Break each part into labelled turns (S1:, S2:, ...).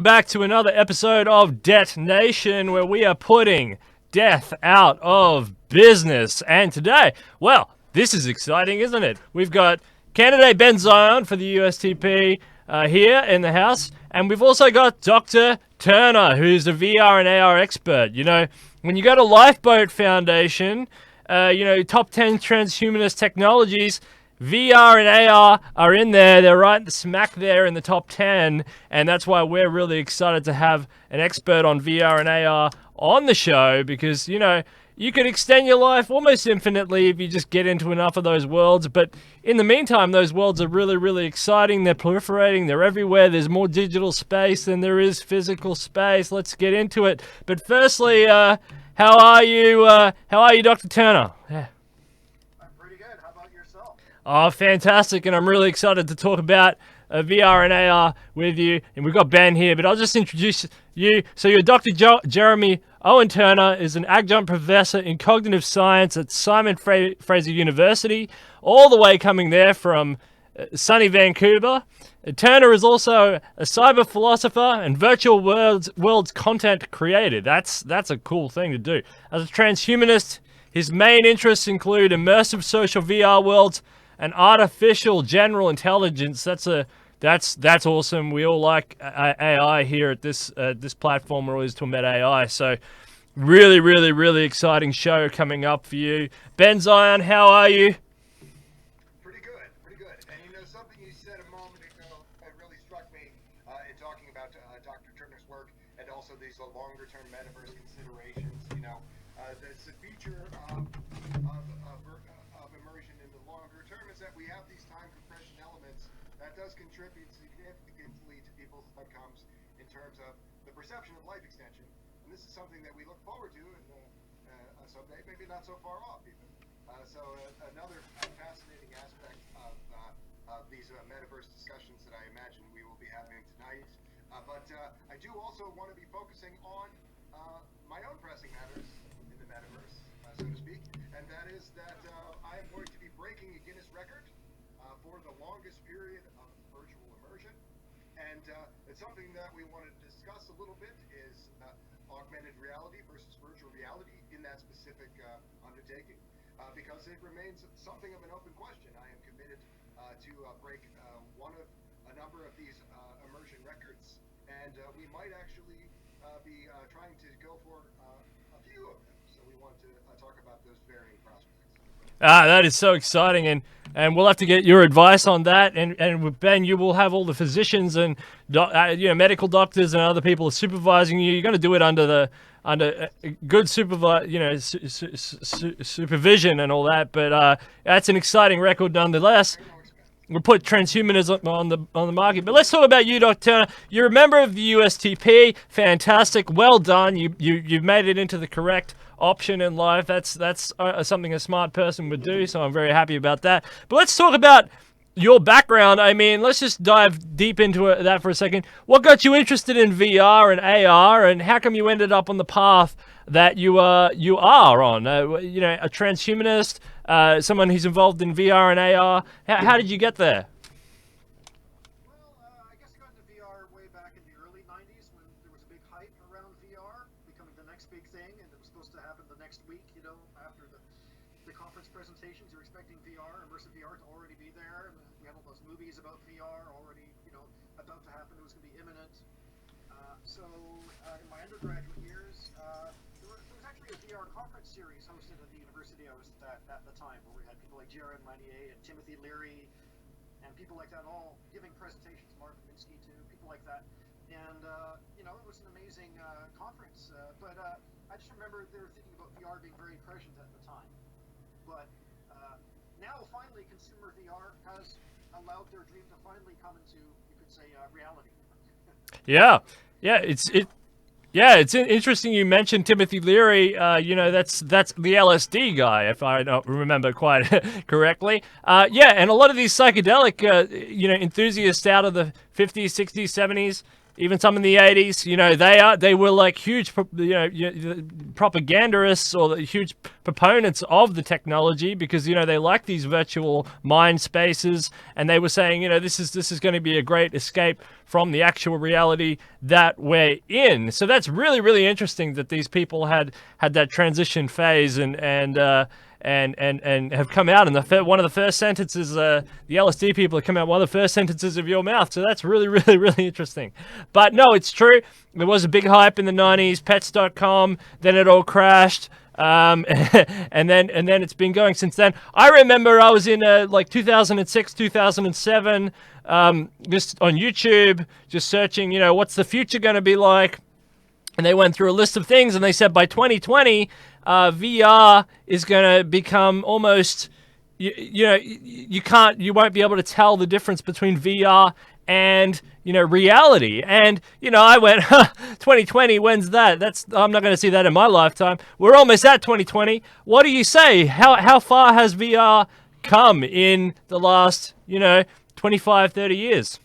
S1: Back to another episode of Detonation, where we are putting death out of business. And today, well, this is exciting, isn't it? We've got candidate Ben Zion for the USTP here in the house, and we've also got Dr. Turner, who's a VR and AR expert. You know, when you go to Lifeboat Foundation, top 10 transhumanist technologies, VR and AR are in there. They're right smack there in the top 10. And that's why we're really excited to have an expert on VR and AR on the show because, you can extend your life almost infinitely if you just get into enough of those worlds. But in the meantime, those worlds are really, really exciting. They're proliferating. They're everywhere. There's more digital space than there is physical space. Let's get into it. But firstly, how are you? How are you, Dr. Turner? Yeah. Oh, fantastic, and I'm really excited to talk about VR and AR with you. And we've got Ben here, but I'll just introduce you. So you're Dr. Jeremy Owen Turner is an adjunct professor in cognitive science at Simon Fraser University, all the way coming there from sunny Vancouver. Turner is also a cyber philosopher and virtual worlds content creator. That's a cool thing to do. As a transhumanist, his main interests include immersive social VR worlds and artificial general intelligence. That's awesome. We all like AI here at this platform. We're always talking about AI. So really, really, really exciting show coming up for you. Ben Zion, how are you?
S2: Pretty good. And something you said a moment ago, it really struck me in talking about Dr. Turner's work and also these longer-term metaverse considerations. That's a feature of immersion in the longer term is that we have these time compression elements that does contribute significantly to people's outcomes in terms of the perception of life extension. And this is something that we look forward to someday, maybe not so far off even. Another fascinating aspect of these metaverse discussions that I imagine we will be having tonight. But I do also want to be focusing on my own pressing matters in the metaverse, so to speak, and that is that I am going to be breaking a Guinness record for the longest period of virtual immersion. And it's something that we want to discuss a little bit is augmented reality versus virtual reality in that specific undertaking, because it remains something of an open question. I am committed to break one of a number of these immersion records, and we might actually be trying to go for a few of them. So we want to talk about those varying prospects.
S1: That is so exciting, and we'll have to get your advice on that. And with Ben, you will have all the physicians and medical doctors and other people supervising you. You're going to do it under good supervision and all that. But that's an exciting record nonetheless. We'll put transhumanism on the market. But let's talk about you, Dr. Turner. You're a member of the USTP. Fantastic. Well done. You've made it into the correct option in life. That's something a smart person would do, so I'm very happy about that. But let's talk about your background. I mean, let's just dive deep into that for a second. What got you interested in VR and AR, and how come you ended up on the path that you are on? A transhumanist, someone who's involved in VR and AR. How did you get there?
S3: I guess I got into VR way back in the early 90s when there was a big hype around VR becoming the next big thing, and it was supposed to happen the next week, after the conference presentations. You're expecting VR, immersive VR to already be there. We had all those movies about VR already, about to happen. It was going to be imminent. In my undergraduate years, there was actually a VR conference series hosted at the university I was at the time, where we had people like Jaron Lanier and Timothy Leary and people like that all giving presentations, Mark Lewinsky too, people like that. And, it was an amazing conference. But I just remember they were thinking about VR being very prescient at the time. But now finally consumer VR has allowed their dream to finally come into, you could say, reality.
S1: Yeah, it's interesting you mentioned Timothy Leary. That's the LSD guy, if I don't remember quite correctly. And a lot of these psychedelic, enthusiasts out of the 50s, 60s, 70s, even some in the 80s, they were like huge, propagandists or the huge proponents of the technology because, they like these virtual mind spaces, and they were saying, this is going to be a great escape from the actual reality that we're in. So that's really, really interesting that these people had that transition phase and have come out. And one of the first sentences, the LSD people have come out, one of the first sentences of your mouth. So that's really, really, really interesting. But no, it's true. There was a big hype in the 90s, pets.com, then it all crashed. And then it's been going since then. I remember I was in like 2006, 2007, just on YouTube, just searching, what's the future going to be like? And they went through a list of things, and they said by 2020, VR is going to become almost, you won't be able to tell the difference between VR and reality. And I went, 2020, when's that? I'm not going to see that in my lifetime. We're almost at 2020. What do you say? How far has VR come in the last 25, 30 years?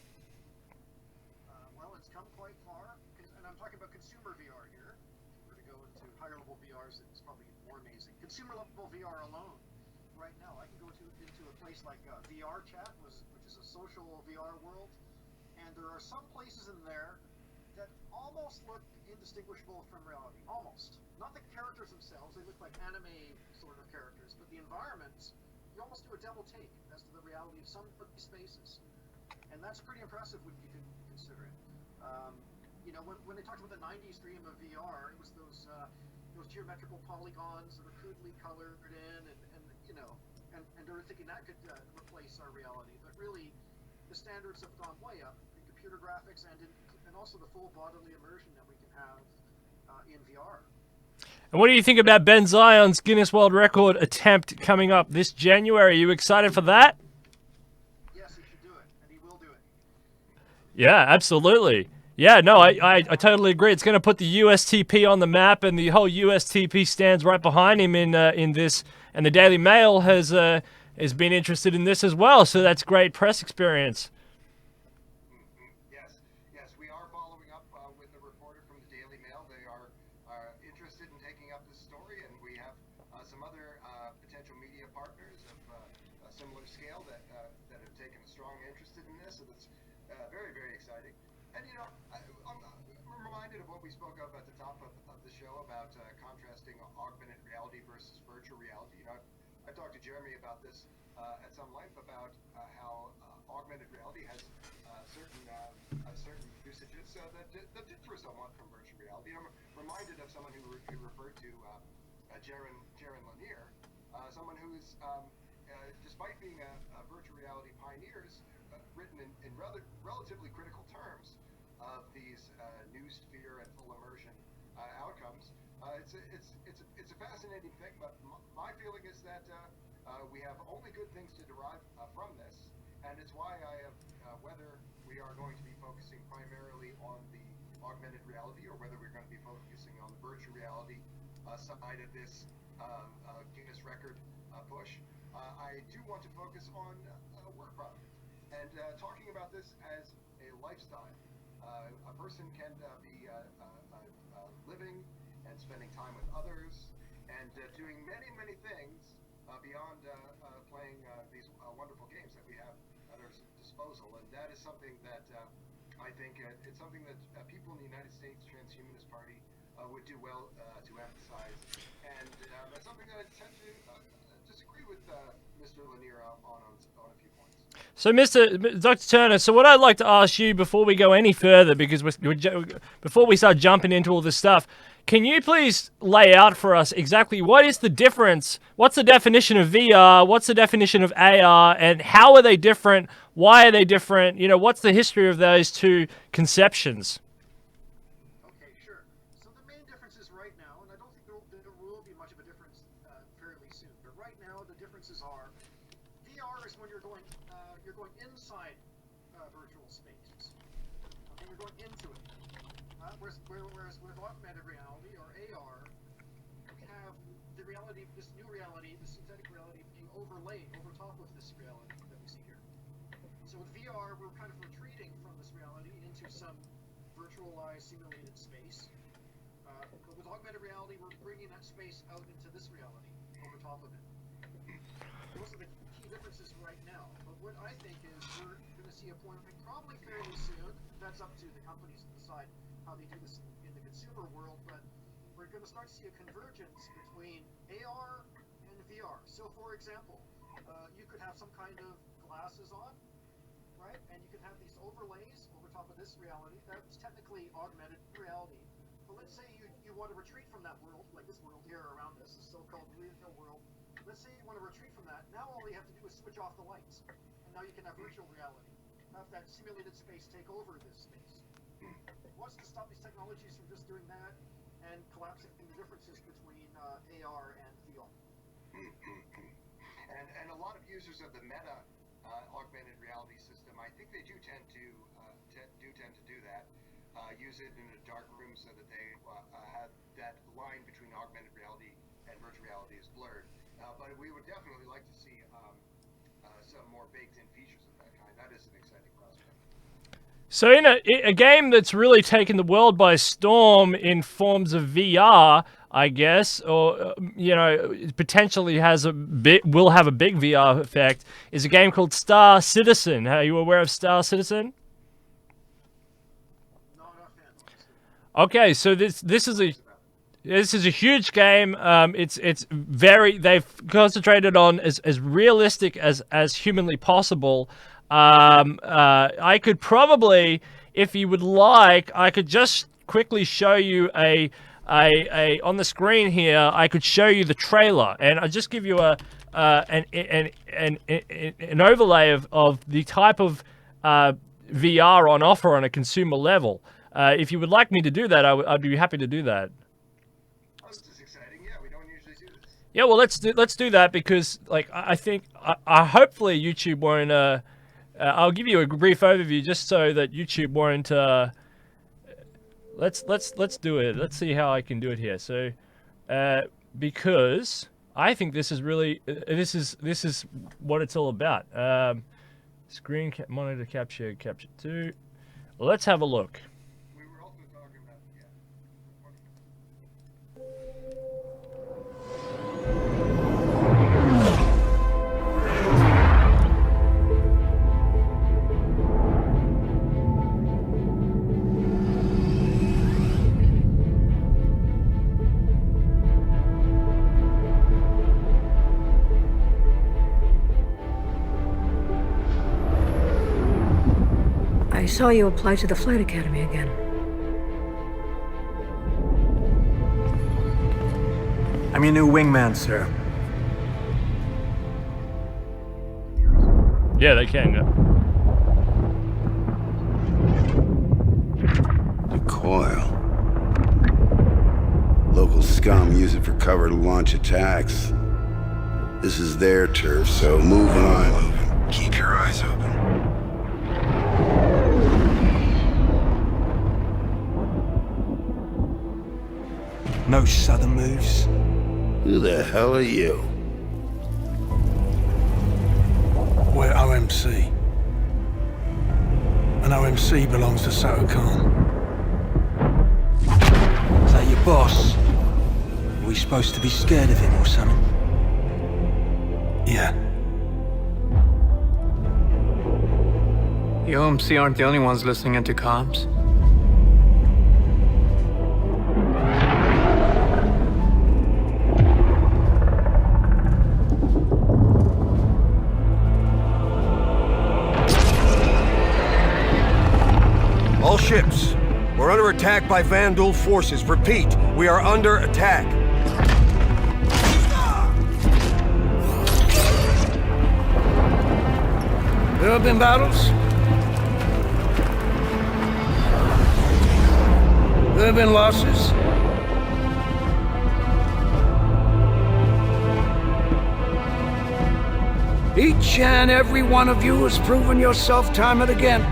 S3: Well, it's come quite far, and I'm talking about consumer VR here. If we're to go into higher level VRs, it's probably more amazing. Consumer level VR alone, right now, I can go into a place like VR Chat, which is a social VR world, and there are some places in there that almost look indistinguishable from reality. Almost. Not the characters themselves, they look like anime sort of characters, but the environments, you almost do a double take as to the reality of some of these spaces. And that's pretty impressive when you can consider it. When they talked about the 90s dream of VR, it was those geometrical polygons that were crudely colored in, and they were thinking that could replace our reality. But really, the standards have gone way up in computer graphics and also the full bodily immersion that we can have in VR.
S1: And what do you think about Ben Zion's Guinness World Record attempt coming up this January? Are you excited for that?
S3: Yes, he should do it, and he will do it.
S1: Yeah, absolutely. Yeah, no, I totally agree. It's going to put the USTP on the map, and the whole USTP stands right behind him in this. And the Daily Mail has been interested in this as well, so that's great press experience.
S2: Yes, we are following up with a reporter from the Daily Mail. They are interested in taking up this story, and we have some other potential media partners of a similar scale that have taken a strong interest in this, so that's very, very exciting. And I'm reminded of what we spoke of at the top of the show about contrasting augmented reality versus virtual reality. I talked to Jeremy about this at some length about how augmented reality has certain usages that differ somewhat from virtual reality. I'm reminded of someone who referred to Jaron Lanier, someone who is, despite being a virtual reality pioneer, written in relatively critical terms of these new sphere and full immersion outcomes. It's a fascinating thing, but my feeling is that we have only good things to derive from this, and it's why I have whether we are going to be focusing primarily on the augmented reality or whether we're going to be focusing on the virtual reality side of this Guinness record push. I do want to focus on work product and talking about this as a lifestyle. A person can be living and spending time with others and doing many, many things beyond playing these wonderful games that we have at our disposal. And that is something that I think it's something that people in the United States Transhumanist-Party would do well to emphasize. And that's something that I tend to disagree with Mr. Lanier on a few points.
S1: So, Dr. Turner, so what I'd like to ask you before we go any further, because before we start jumping into all this stuff, can you please lay out for us exactly what is the difference? What's the definition of VR? What's the definition of AR? And how are they different? Why are they different? What's the history of those two conceptions?
S3: Okay, sure. So the main difference is right now, and I don't think there will be much of a difference fairly soon, but right now the differences are VR is when you're going inside virtual spaces. Okay, you're going into it. Whereas with augmented reality or AR, we have the reality, this new reality, the synthetic reality being overlaid over top of this reality that we see here. So with VR, we're kind of retreating from this reality into some virtualized, simulated space. But with augmented reality, we're bringing that space out into this reality over top of it. Those are the key differences right now. But what I think is we're going to see a point, probably fairly soon. That's up to the companies to decide how they do this in the consumer world. But we're going to start to see a convergence between AR and VR. So, for example, you could have some kind of glasses on, right? And you could have these overlays over top of this reality. That's technically augmented reality. But let's say you want to retreat from that world, like this world here around us, this so-called real world. Let's say you want to retreat from that. Now all you have to do is switch off the lights. And now you can have virtual reality. Have that simulated space take over this space. What's to stop these technologies from just doing that and collapsing the differences between AR and VR?
S2: And a lot of users of the Meta augmented reality system, I think they do tend to do that. Use it in a dark room so that they have that line between augmented reality and virtual reality is blurred. But we would definitely like to see some more baked-in features of that kind. That is an exciting prospect.
S1: So in a game that's really taken the world by storm in forms of VR, I guess, or potentially will have a big VR effect, is a game called Star Citizen. Are you aware of Star Citizen? Okay, so this is a huge game. They've concentrated on as realistic as humanly possible. I could probably, if you would like, I could just quickly show you a on the screen here. I could show you the trailer, and I'll just give you an overlay of the type of VR on offer on a consumer level. If you would like me to do that, I'd be happy to do that.
S2: Oh, this is exciting. Yeah, we don't usually do this.
S1: Yeah, well, let's do that because, like, I think hopefully YouTube won't. I'll give you a brief overview just so that YouTube won't. Let's do it. Let's see how I can do it here. So, because I think this is really this is what it's all about. Monitor capture 2. Let's have a look.
S4: I saw you apply to the Flight Academy again.
S5: I'm your new wingman, sir.
S1: Yeah, they can. Yeah.
S6: The coil. Local scum use it for cover to launch attacks. This is their turf, so move when I'm moving. Keep your eyes open.
S5: No southern moves.
S6: Who the hell are you?
S5: We're OMC. And OMC belongs to Satocom. Is that your boss? Are we supposed to be scared of him or something? Yeah.
S7: The OMC aren't the only ones listening into comms.
S8: All ships, we're under attack by Vandal forces. Repeat, we are under attack.
S5: There have been battles. There have been losses. Each and every one of you has proven yourself time and again.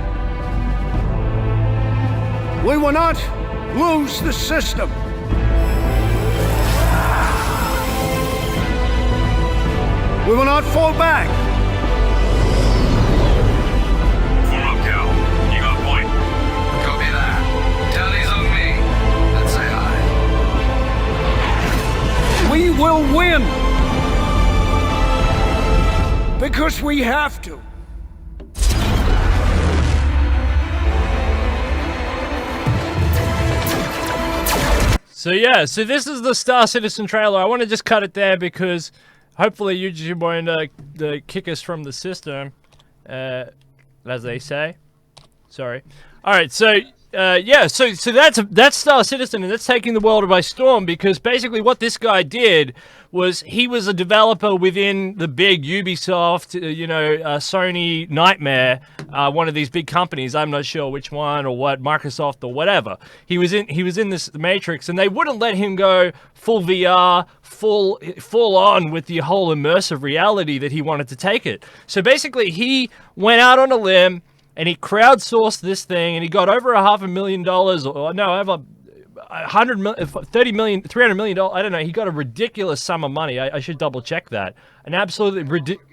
S5: We will not lose the system. We will not fall back.
S9: Form up, Cal. You got point. Copy that.
S8: Because we have to.
S1: So yeah, so this is the Star Citizen trailer. I want to just cut it there because hopefully YouTube won't kick us from the system, as they say. Sorry. All right, so yeah, so that's Star Citizen, and that's taking the world by storm because basically what this guy did was he was a developer within the big Ubisoft, Sony nightmare, one of these big companies. I'm not sure which one or what, Microsoft or whatever. He was in this Matrix, and they wouldn't let him go full VR, full on with the whole immersive reality that he wanted to take it. So basically, he went out on a limb. And he crowdsourced this thing, and he got over $500,000, or no, over $30 million, $300 million. I don't know. He got a ridiculous sum of money. I should double check that. An absolutely ridiculous.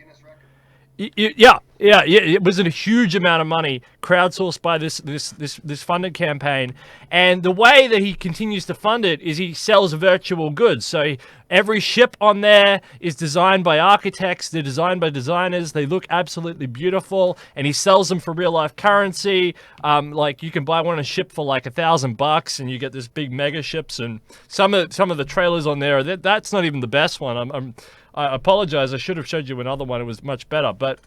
S1: Yeah. It was a huge amount of money crowdsourced by this funded campaign, and the way that he continues to fund it is he sells virtual goods. So every ship on there is designed by architects. They're designed by designers. They look absolutely beautiful, and he sells them for real life currency. Like you can buy one on a ship for like $1,000, and you get this big mega ships. And some of the trailers on there, that's not even the best one. I apologize. I should have showed you another one. It was much better, but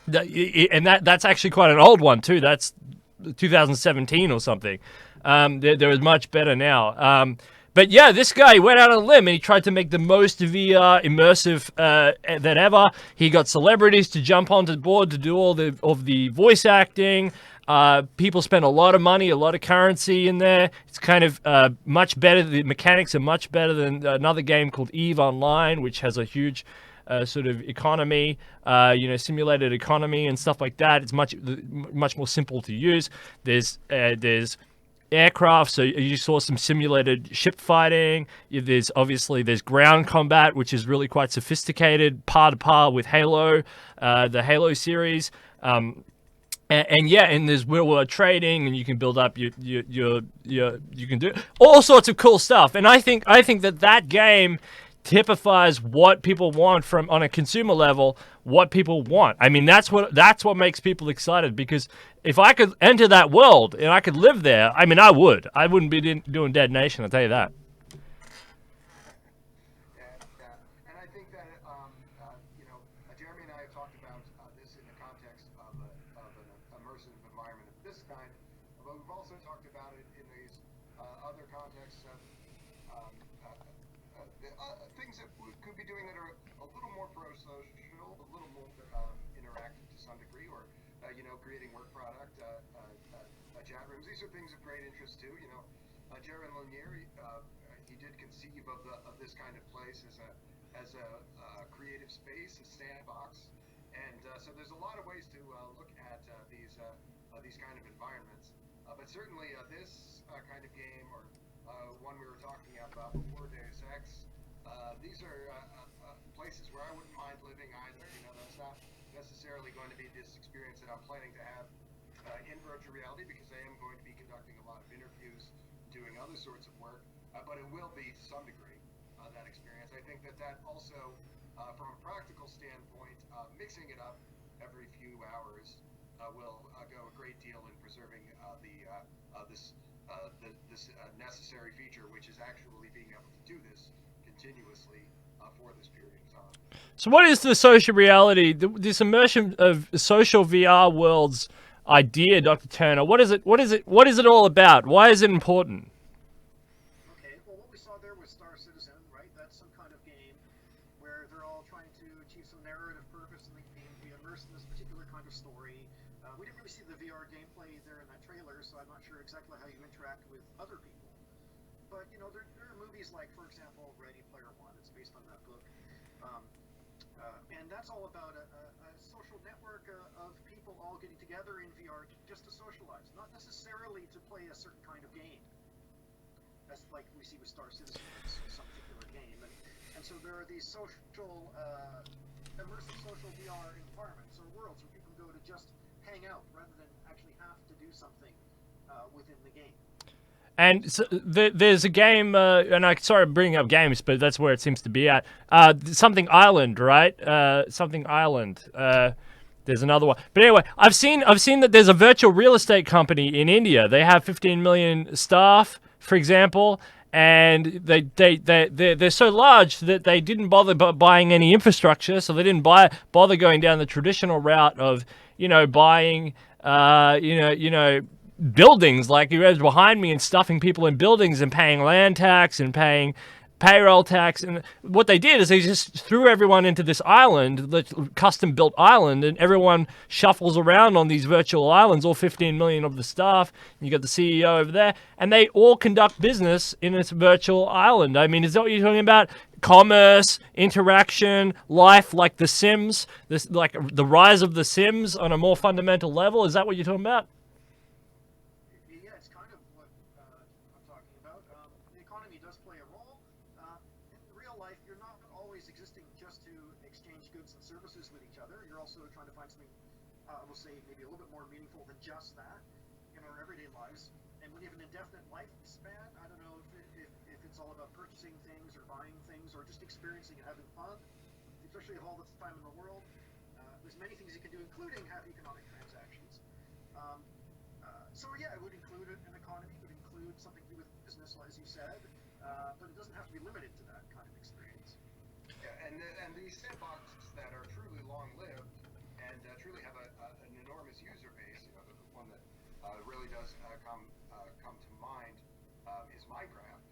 S1: that's actually quite an old one too. That's 2017 or something. There is much better now. But yeah, this guy went out on a limb and he tried to make the most VR immersive than ever. He got celebrities to jump onto board to do all of the voice acting. People spend a lot of money, a lot of currency in there. It's kind of much better. The mechanics are much better than another game called EVE Online, which has a huge sort of economy, simulated economy and stuff like that. It's much more simple to use. There's aircraft, so you saw some simulated ship fighting. There's ground combat, which is really quite sophisticated, par to par with Halo, the Halo series. And there's real-world trading, and you can build up you can do all sorts of cool stuff. And I think that game typifies what people want from on a consumer level. What people want. I mean, that's what makes people excited. Because if I could enter that world and I could live there, I mean, I would. I wouldn't be doing Dead Nation. I'll tell you that.
S2: And I think that Jeremy and I have talked about this in the context of an immersive environment of this kind, but we've also talked about it in these other contexts of things that we could be doing that are a little more pro-social, a little more interactive to some degree, or creating work product, chat rooms. These are things of great interest too. Jaron Lanier, he did conceive of this kind of place as a creative space, a sandbox, and so there's a lot of ways to look at these kind of environments. But certainly this kind of game, or one we were talking about before, Deus Ex, these are places where I wouldn't mind living either. That's not necessarily going to be this experience that I'm planning to have in virtual reality, because I am going to be conducting a lot of interviews, doing other sorts of work, but it will be to some degree that experience. I think that also, from a practical standpoint, mixing it up every few hours will go a great deal in preserving this necessary feature, which is actually being able to do this continuously for this period of time.
S1: So what is the social reality, this immersion of social VR worlds idea, Dr. Turner? What is it all about? Why is it important?
S3: Okay, well, what we saw there was Star Citizen, right? That's some kind of game where they're all trying to achieve some narrative purpose in the game, be immersed in this particular kind of story. We didn't really see the VR gameplay there in that trailer, so I'm not sure exactly how you interact with other people. But, there are movies like, for example, Ready Player One. It's based on that book. And that's all about a social network of people all getting together in VR just to socialize, not necessarily to play a certain kind of game. That's like we see with Star Citizen, some particular game. And so there are these social, immersive social VR environments or worlds where people go to just hang out rather than actually have to do something within the game.
S1: And so there's a game, and I sorry I'm bringing up games, but that's where it seems to be at. Something Island, right? Something Island. There's another one, but anyway, I've seen that there's a virtual real estate company in India. They have 15 million staff, for example, and they're so large that they didn't bother buying any infrastructure, so they didn't bother going down the traditional route of buying buildings like you read behind me and stuffing people in buildings and paying land tax and paying payroll tax. And what they did is they just threw everyone into this island, the custom built island, and everyone shuffles around on these virtual islands, all 15 million of the staff. You got the CEO over there, and they all conduct business in this virtual island. I mean, is that what you're talking about? Commerce, interaction, life, like The Sims, this like the rise of The Sims on a more fundamental level. Is that what you're talking about?
S3: Yeah, it's kind of what I'm talking about. The economy does play a role. In real life, you're not always existing just to exchange goods and services with each other. You're also trying to find something, we'll say, maybe a little bit more meaningful than just that in our everyday lives. And when you have an indefinite lifespan, I don't know if it's all about purchasing things or buying things or just experiencing and having fun, especially all the time in the world. There's many things you can do, including have economic transactions. So yeah, it would include an economy, it would include something to do with business, as you said, but it doesn't have to be limited to that kind of experience.
S2: Yeah, and these sandboxes that are truly long-lived and truly have an enormous user base, the one that really does come to mind is Minecraft.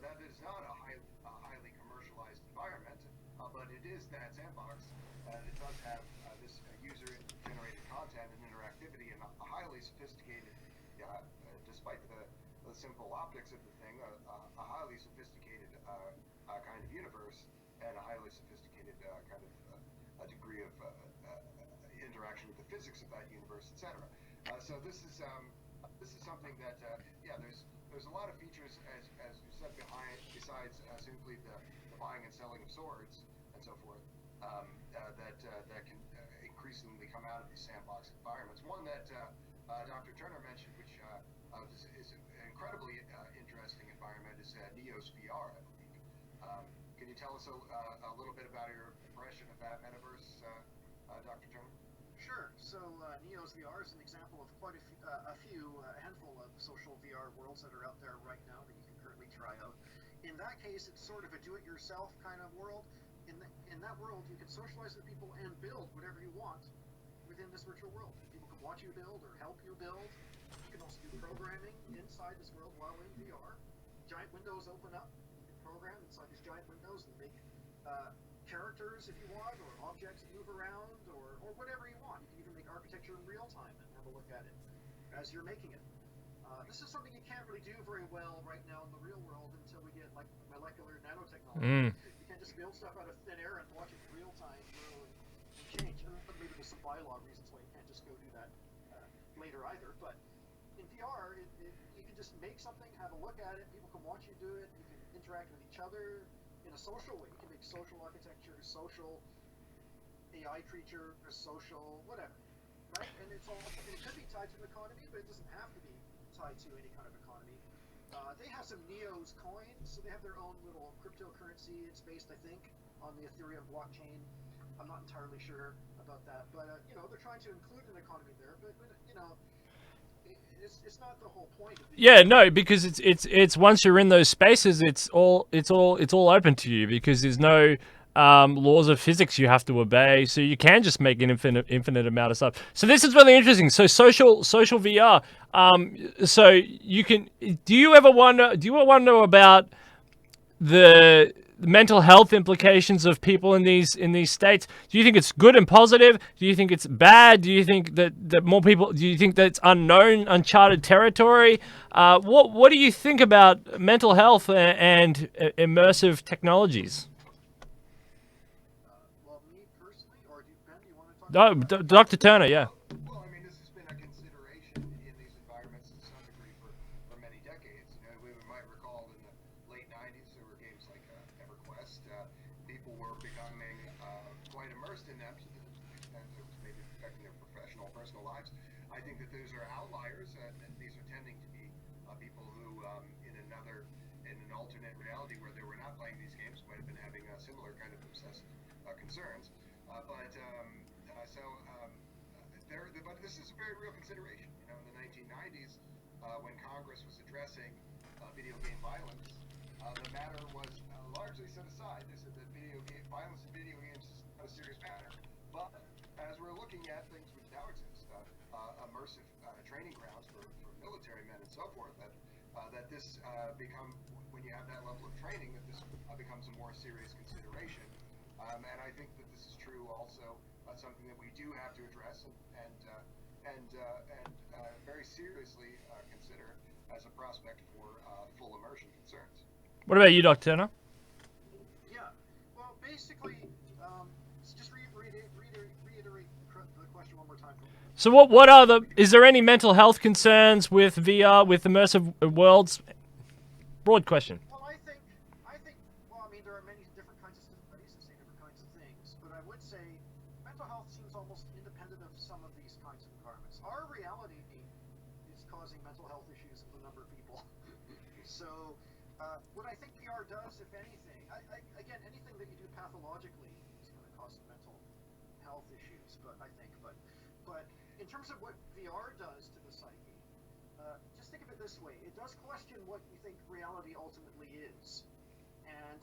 S2: That is not a highly commercialized environment, but it is that sandbox. It does have this user-generated content and interactivity and a highly sophisticated, despite the simple optics of the thing, a highly sophisticated kind of universe and a highly sophisticated kind of a degree of interaction with the physics of that universe, etc. So this is something that there's a lot of features as you said besides simply the buying and selling of swords and so forth that can increasingly come out of these sandbox environments. One that Dr. Turner mentioned, which is an incredibly interesting environment, is Neo's VR, I believe. Can you tell us a little bit about your impression of that metaverse, Dr. Turner?
S3: Sure. So Neo's VR is an example of quite a handful of social VR worlds that are out there right now that you can currently try out. In that case, it's sort of a do-it-yourself kind of world. In that world, you can socialize with people and build whatever you want within this virtual world. People can watch you build or help you build. You can also do programming inside this world while in VR. Giant windows open up. You can program inside these giant windows and make characters if you want, or objects that move around, or whatever you want. You can even make architecture in real time and have a look at it as you're making it. This is something you can't really do very well right now in the real world until we get like molecular nanotechnology. You can't just build stuff out of thin air and watch it in real time grow and change. And maybe there's some bylaw reasons why you can't just go do that later either. But in VR, you can just make something, have a look at it. People can watch you do it. You can interact with each other in a social way. You can make social architecture, social AI creature, social whatever, right? And it could be tied to an economy, but it doesn't have to be tied to any kind of economy. They have some Neo's coins, so they have their own little cryptocurrency. It's based, I think, on the Ethereum blockchain. I'm not entirely sure about that, but they're trying to include an economy there. But it's not the whole point of
S1: Yeah, no, because it's once you're in those spaces, it's all open to you because there's no laws of physics you have to obey, so you can just make an infinite amount of stuff. So this is really interesting. So social VR. So you can. Do you ever wonder about the mental health implications of people in these states? Do you think it's good and positive? Do you think it's bad? Do you think that more people? Do you think that it's unknown, uncharted territory? What do you think about mental health and immersive technologies? No, Dr. Turner, yeah.
S2: Well, I mean, this has been a consideration in these environments to some degree for many decades. We might recall in the late 90s there were games like EverQuest. People were becoming quite immersed in them to the extent it was maybe affecting their professional, personal lives. I think that those are outliers, and these are tending to be people who in an alternate reality where they were not playing these games might have been having similar kind of obsessive concerns. But this is a very real consideration. You know, in the 1990s, when Congress was addressing video game violence, the matter was largely set aside. They said that violence in video games is not a serious matter. But as we're looking at things which now exist, immersive training grounds for military men and so forth, that this when you have that level of training, that this becomes a more serious consideration. And I think that this is true also, something that we do have to address and very seriously consider as a prospect for full immersion concerns.
S1: What about you, Dr. Turner?
S3: Yeah, well, basically, just reiterate the question one more time.
S1: So is there any mental health concerns with VR, with immersive worlds? Broad question.
S3: Well, well, I mean, there are many different kinds of studies that say different kinds of things, but I would say mental health seems almost independent of some of these kinds of environments. Our reality is causing mental health issues with a number of people. So, what I think VR does, if anything, again, anything that you do pathologically is going to cause some mental health issues, but in terms of what VR does to the psyche, just think of it this way. It does question what you think reality ultimately is. And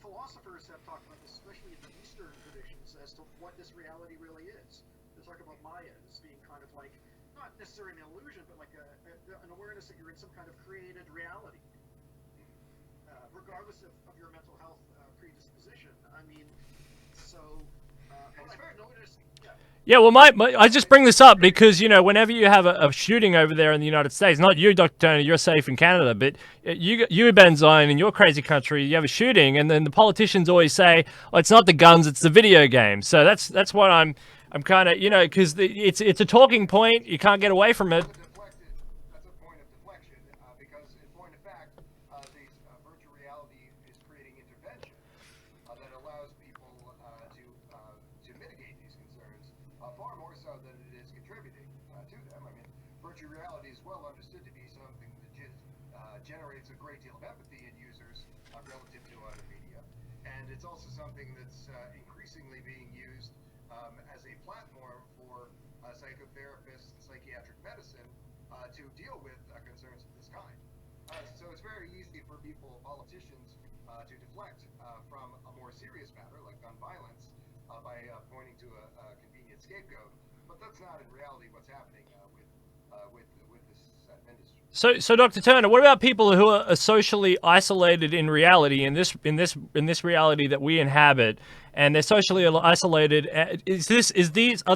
S3: philosophers have talked about this, especially in the Eastern traditions, as to what this reality really is. They talk about Maya as being kind of like, not necessarily an illusion, but like an awareness that you're in some kind of created reality, regardless of your mental health predisposition. I mean, so what I've noticed...
S1: Yeah, well, I just bring this up because, you know, whenever you have a shooting over there in the United States, not you, Dr. Turner, you're safe in Canada, but you Benzine, in your crazy country, you have a shooting, and then the politicians always say, oh, it's not the guns, it's the video games. So that's what I'm kind of, you know, because it's a talking point, you can't get away from it.
S2: That's a point of deflection, because in point of fact, virtual reality is creating intervention that allows people to mitigate these concerns far more so than it is contributing to them. I mean, virtual reality is well understood to be something that generates a great deal of empathy in users relative to other media, and it's also something that's increasingly being used as a platform for psychotherapists and psychiatric medicine to deal with concerns of this kind. So it's very easy for politicians, to deflect from a more serious matter like gun violence by pointing to a convenient scapegoat. But that's not in reality what's happening with this industry.
S1: So, Dr. Turner, what about people who are socially isolated in reality, in this reality that we inhabit, and they're socially isolated? Are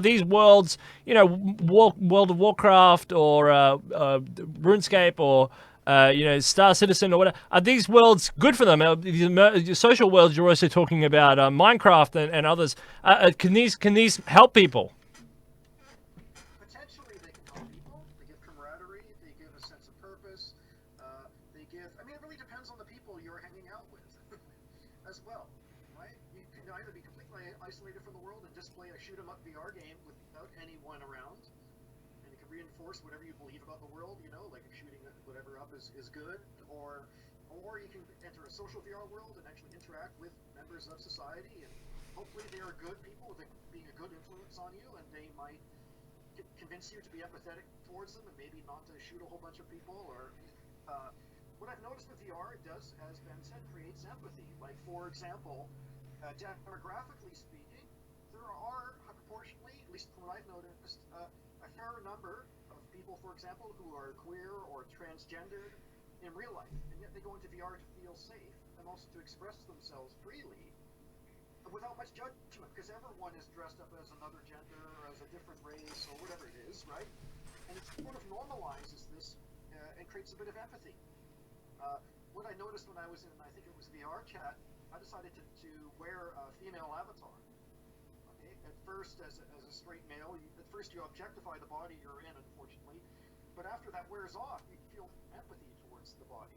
S1: these worlds, you know, World of Warcraft or RuneScape or you know, Star Citizen or whatever? Are these worlds good for them? These social worlds you're also talking about, Minecraft and others. Can these help people?
S3: Potentially, they can help people. They give camaraderie. They give a sense of purpose. They give. I mean, it really depends on the people you're hanging out with, as well, right? You can either be completely isolated from the world and just play a shoot 'em up VR game without anyone around, and it can reinforce whatever you believe about the world. You know, like shooting whatever up is good, or you can enter a social VR world and actually interact with members of society, and hopefully they are good people, being a good influence on you, and they might convince you to be empathetic towards them and maybe not to shoot a whole bunch of people. Or what I've noticed with VR, it does, as Ben said, creates empathy. Like, for example, demographically speaking, there are proportionally, at least from what I've noticed, a fair number of people, for example, who are queer or transgendered in real life, and yet they go into VR to feel safe and also to express themselves freely without much judgment, because everyone is dressed up as another gender or as a different race or whatever it is, right? And it sort of normalizes this and creates a bit of empathy. What I noticed when I was in, I think it was VR chat, I decided to wear a female avatar. Okay, at first, as a straight male, at first you objectify the body you're in, unfortunately, but after that wears off, you feel empathy towards the body,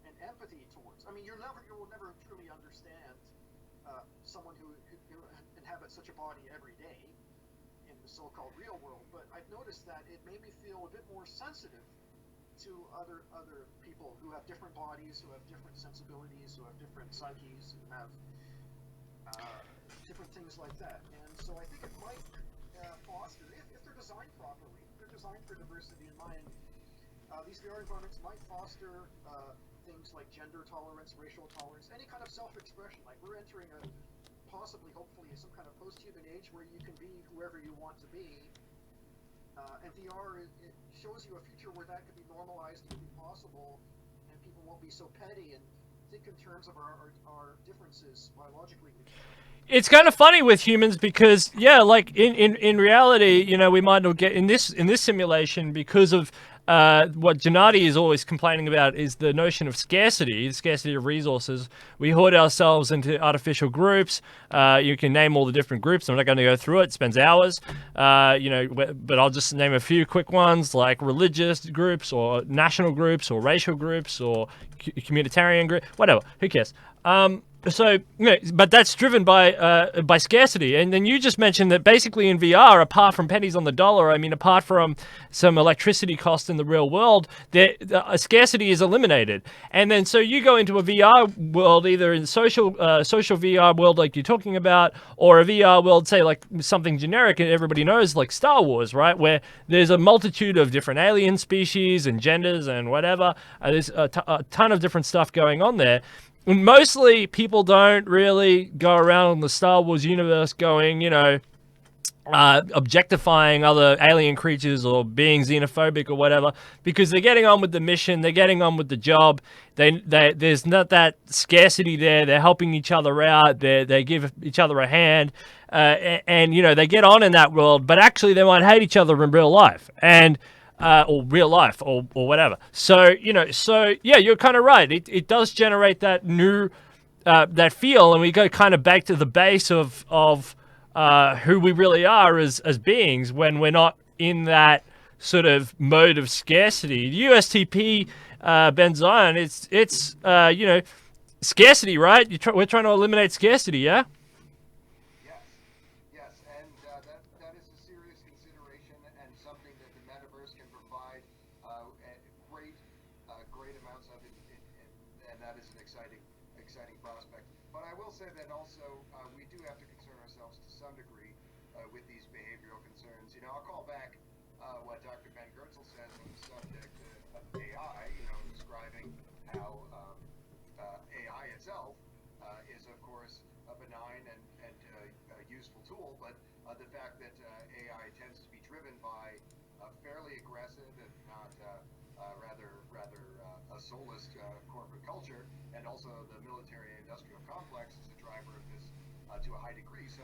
S3: and empathy towards. I mean, you will never truly understand someone who inhabits such a body every day in the so-called real world, but I've noticed that it made me feel a bit more sensitive to other people who have different bodies, who have different sensibilities, who have different psyches, who have different things like that. And so I think it might foster, if they're designed properly, if they're designed for diversity in mind, these VR environments might foster things like gender tolerance, racial tolerance, any kind of self-expression. Like we're entering possibly, hopefully, some kind of post-human age where you can be whoever you want to be. And VR, it shows you a future where that could be normalized, could be possible, and people won't be so petty and think in terms of our differences biologically.
S1: It's kind of funny with humans because, yeah, like in reality, you know, we might not get in this simulation because of what Gennady is always complaining about is the notion of scarcity, the scarcity of resources. We hoard ourselves into artificial groups. You can name all the different groups. I'm not going to go through it. It spends hours. But I'll just name a few quick ones like religious groups or national groups or racial groups or communitarian group, whatever. Who cares? So, you know, but that's driven by scarcity. And then you just mentioned that basically in VR, apart from pennies on the dollar, I mean, apart from some electricity costs in the real world, scarcity is eliminated. And then so you go into a VR world, either in social VR world like you're talking about, or a VR world, say like something generic and everybody knows, like Star Wars, right? Where there's a multitude of different alien species and genders and whatever. There's a ton of different stuff going on there. Mostly people don't really go around in the Star Wars universe going, you know, objectifying other alien creatures or being xenophobic or whatever, because they're getting on with the mission, they're getting on with the job. There's not that scarcity there. They're helping each other out. They give each other a hand, and you know, they get on in that world. But actually, they might hate each other in real life, or real life, or whatever. So, you know, yeah, you're kind of right. It does generate that new, that feel, and we go kind of back to the base of who we really are as beings when we're not in that sort of mode of scarcity. The USTP, Ben Zion, it's you know, scarcity, right? We're trying to eliminate scarcity, yeah?
S2: Yes, and that is a serious consideration and something that the metaverse can provide great amounts of it, and that is an exciting prospect. But I will say that also we do have to concern ourselves to some degree with these behavioral concerns. You know, I'll call back what Dr. Ben Goertzel says on the subject of AI, you know, describing how AI itself is, of course, a benign and useful tool, but the fact that AI tends to be driven by a fairly aggressive, if not rather a soulless corporate culture, and also the military-industrial complex is the driver of this to a high degree. So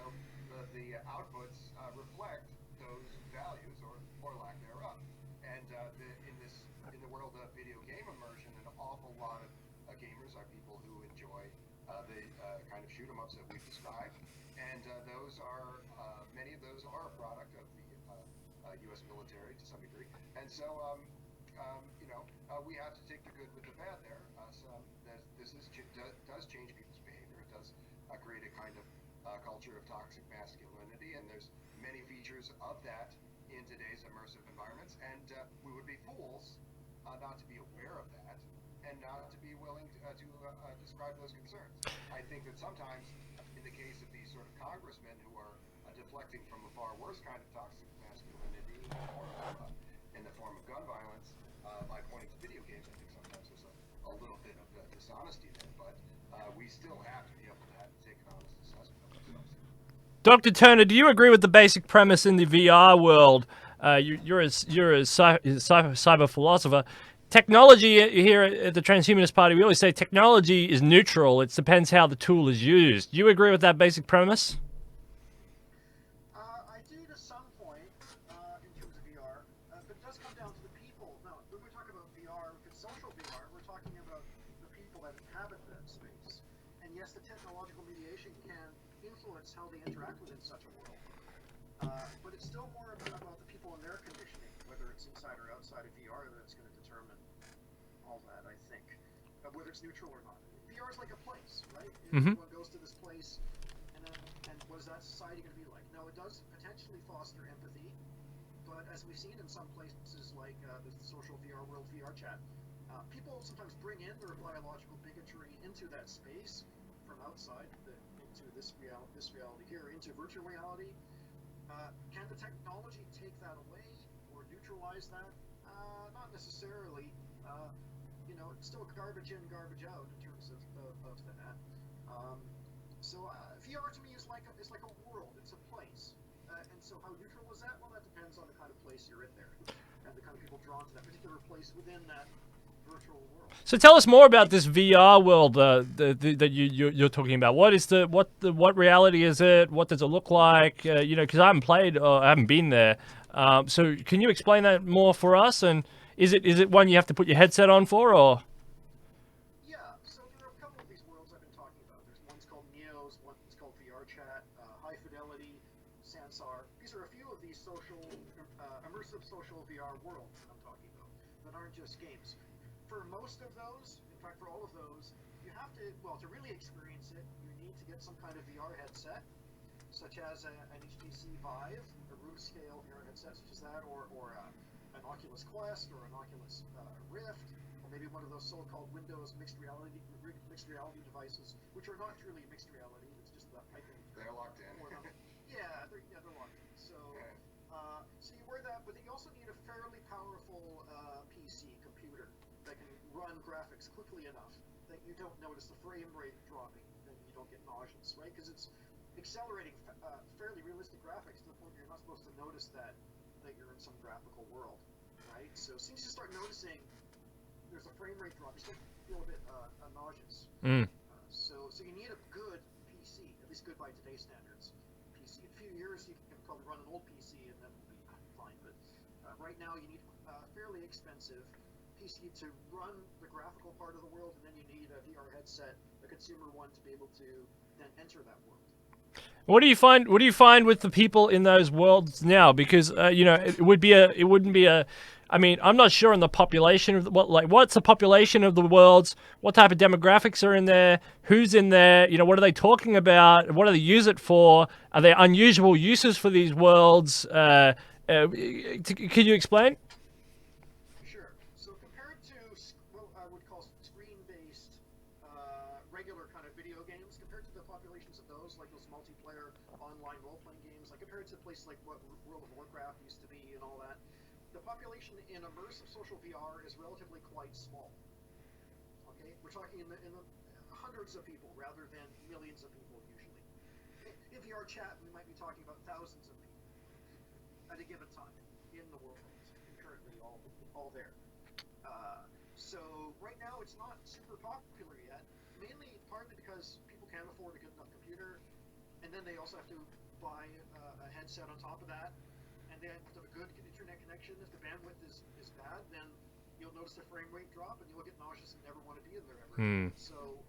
S2: the outputs reflect those values or lack thereof. And in the world of video game immersion, an awful lot of gamers are people who enjoy the kind of shoot 'em ups that we've described, and many of those are a product of the U.S. military to some degree. And so, you know, we have to take the good with the bad there. This does change people's behavior. It does create a kind of culture of toxic masculinity, and there's many features of that in today's immersive environments. And we would be fools not to be aware of that and not to be willing to describe those concerns. I think that sometimes, in the case of these sort of congressmen who are deflecting from a far worse kind of toxic masculinity in the form of gun violence by pointing to video games, I think sometimes there's a little bit of dishonesty there, but we still have to be able to take an honest assessment of ourselves.
S1: Dr. Turner, do you agree with the basic premise in the VR world? You're a cyber philosopher. Technology here at the Transhumanist-Party, we always say technology is neutral. It depends how the tool is used. Do you agree with that basic premise?
S3: I do to some point in terms of VR, but it does come down to the people. Now, when we talk about VR, if it's social VR, we're talking about the people that inhabit that space. And yes, the technological mediation can influence how they interact within such a world. But it's still more about the people and their conditioning, whether it's inside or outside of VR, that's going to determine all that, I think. Whether it's neutral or not. VR is like a place, right? Everyone goes to this place, and what is that society going to be like? Now, it does potentially foster empathy, but as we've seen in some places like the social VR world, VR chat, people sometimes bring in their biological bigotry into that space from outside, into this reality here, into virtual reality. Can the technology take that away or neutralize that? Not necessarily. It's still garbage in, garbage out in terms of that. So VR to me is like a world. It's a place. And so how neutral is that? Well, that depends on the kind of place you're in there and the kind of people drawn to that particular place within that virtual world.
S1: So tell us more about this VR world that you're talking about. What reality is it? What does it look like? Because I haven't played or I haven't been there. So can you explain that more for us? And is it one you have to put your headset on for, or?
S3: Yeah. So there are a couple of these worlds I've been talking about. There's one's called Neos, one's called VR Chat, High Fidelity, Sansar. These are a few of these immersive social VR worlds that I'm talking about that aren't just games. For most of those, in fact, for all of those, you have to really experience it, you need to get some kind of VR headset, such as an HTC Vive, a room scale VR headset such as that, or an Oculus Quest, or an Oculus Rift, or maybe one of those so-called Windows mixed reality devices, which are not truly mixed reality. It's just the piping.
S2: They're locked in.
S3: Yeah, they're locked in. So you wear that, but you also need a fairly powerful PC computer that can run graphics quickly enough that you don't notice the frame rate dropping, and you don't get nauseous, right? Because it's accelerating fairly realistic graphics to the point where you're not supposed to notice that you're in some graphical world, right? So as soon as you start noticing there's a frame rate drop, you start to feel a bit nauseous. So you need a good PC, at least good by today's standards. PC. In a few years, you can probably run an old PC and that will be fine. But right now, you need a fairly expensive PC to run the graphical part of the world, and then you need a VR headset, a consumer one, to be able to then enter that world.
S1: What do you find? What do you find with the people in those worlds now? Because it wouldn't be a. I mean, I'm not sure on the population of what's the population of the worlds? What type of demographics are in there? Who's in there? What are they talking about? What do they use it for? Are there unusual uses for these worlds? Can you explain?
S3: Sure. So compared to what I would call screen-based, regular kind of video games, compared to the populations of those, like those multiplayer online role-playing games, like compared to places like what World of Warcraft used to be and all that, the population in immersive social VR is relatively quite small. Okay, we're talking in the hundreds of people rather than millions of people usually. In VR chat, we might be talking about thousands of people at a given time in the world, currently all there. So right now it's not super popular yet, mainly partly because people can't afford a good enough computer, and then they also have to buy a headset on top of that, and they have to have a good internet connection. If the bandwidth is bad, then you'll notice the frame rate drop, and you'll get nauseous and never want to be in there ever again. So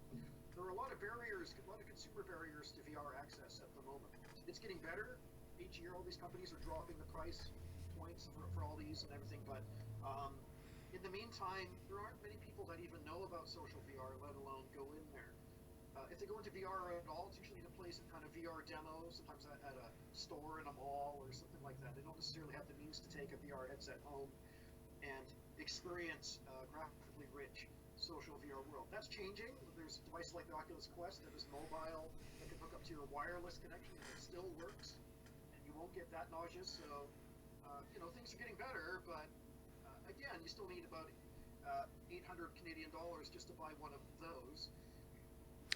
S3: there are a lot of barriers, a lot of consumer barriers to VR access at the moment. It's getting better. Each year, all these companies are dropping the price points for all these and everything, but in the meantime, there aren't many people that even know about social VR, let alone go in there. If they go into VR at all, it's usually to play some kind of VR demo, sometimes at a store in a mall or something like that. They don't necessarily have the means to take a VR headset home and experience graphically rich social VR world. That's changing. There's devices like the Oculus Quest that is mobile, that can hook up to your wireless connection, and it still works, and you won't get that nauseous. So, things are getting better, but again, you still need about 800 Canadian dollars just to buy one of those.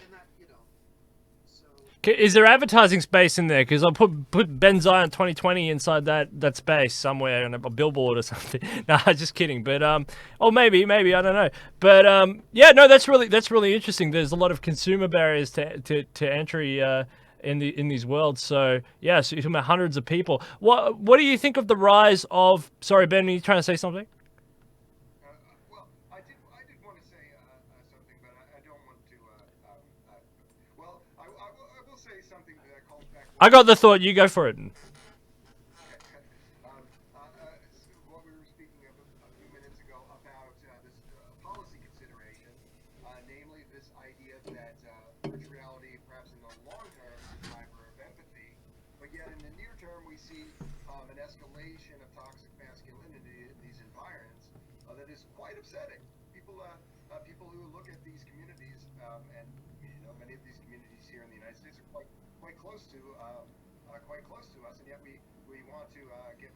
S3: And that, so...
S1: Is there advertising space in there? Because I'll put Ben Zion 2020 inside that space somewhere on a billboard or something. No, just kidding. But maybe I don't know. But that's really interesting. There's a lot of consumer barriers to entry in these worlds. So yeah, so you're talking about hundreds of people. What do you think of the rise of? Sorry, Ben, are you trying to say something?
S2: Well, I did want to say something, but I don't want to. I will say something that calls back.
S1: I got the thought. You go for it.
S2: What we were speaking of a few minutes ago about this policy consideration, namely this idea that virtual reality, perhaps in the long term, is a driver of empathy, but yet in the near term, we see an escalation of toxic masculinity in these environments that is quite upsetting. People who look at these communities, and many of these communities here in the United States are quite close to us, and yet we want to give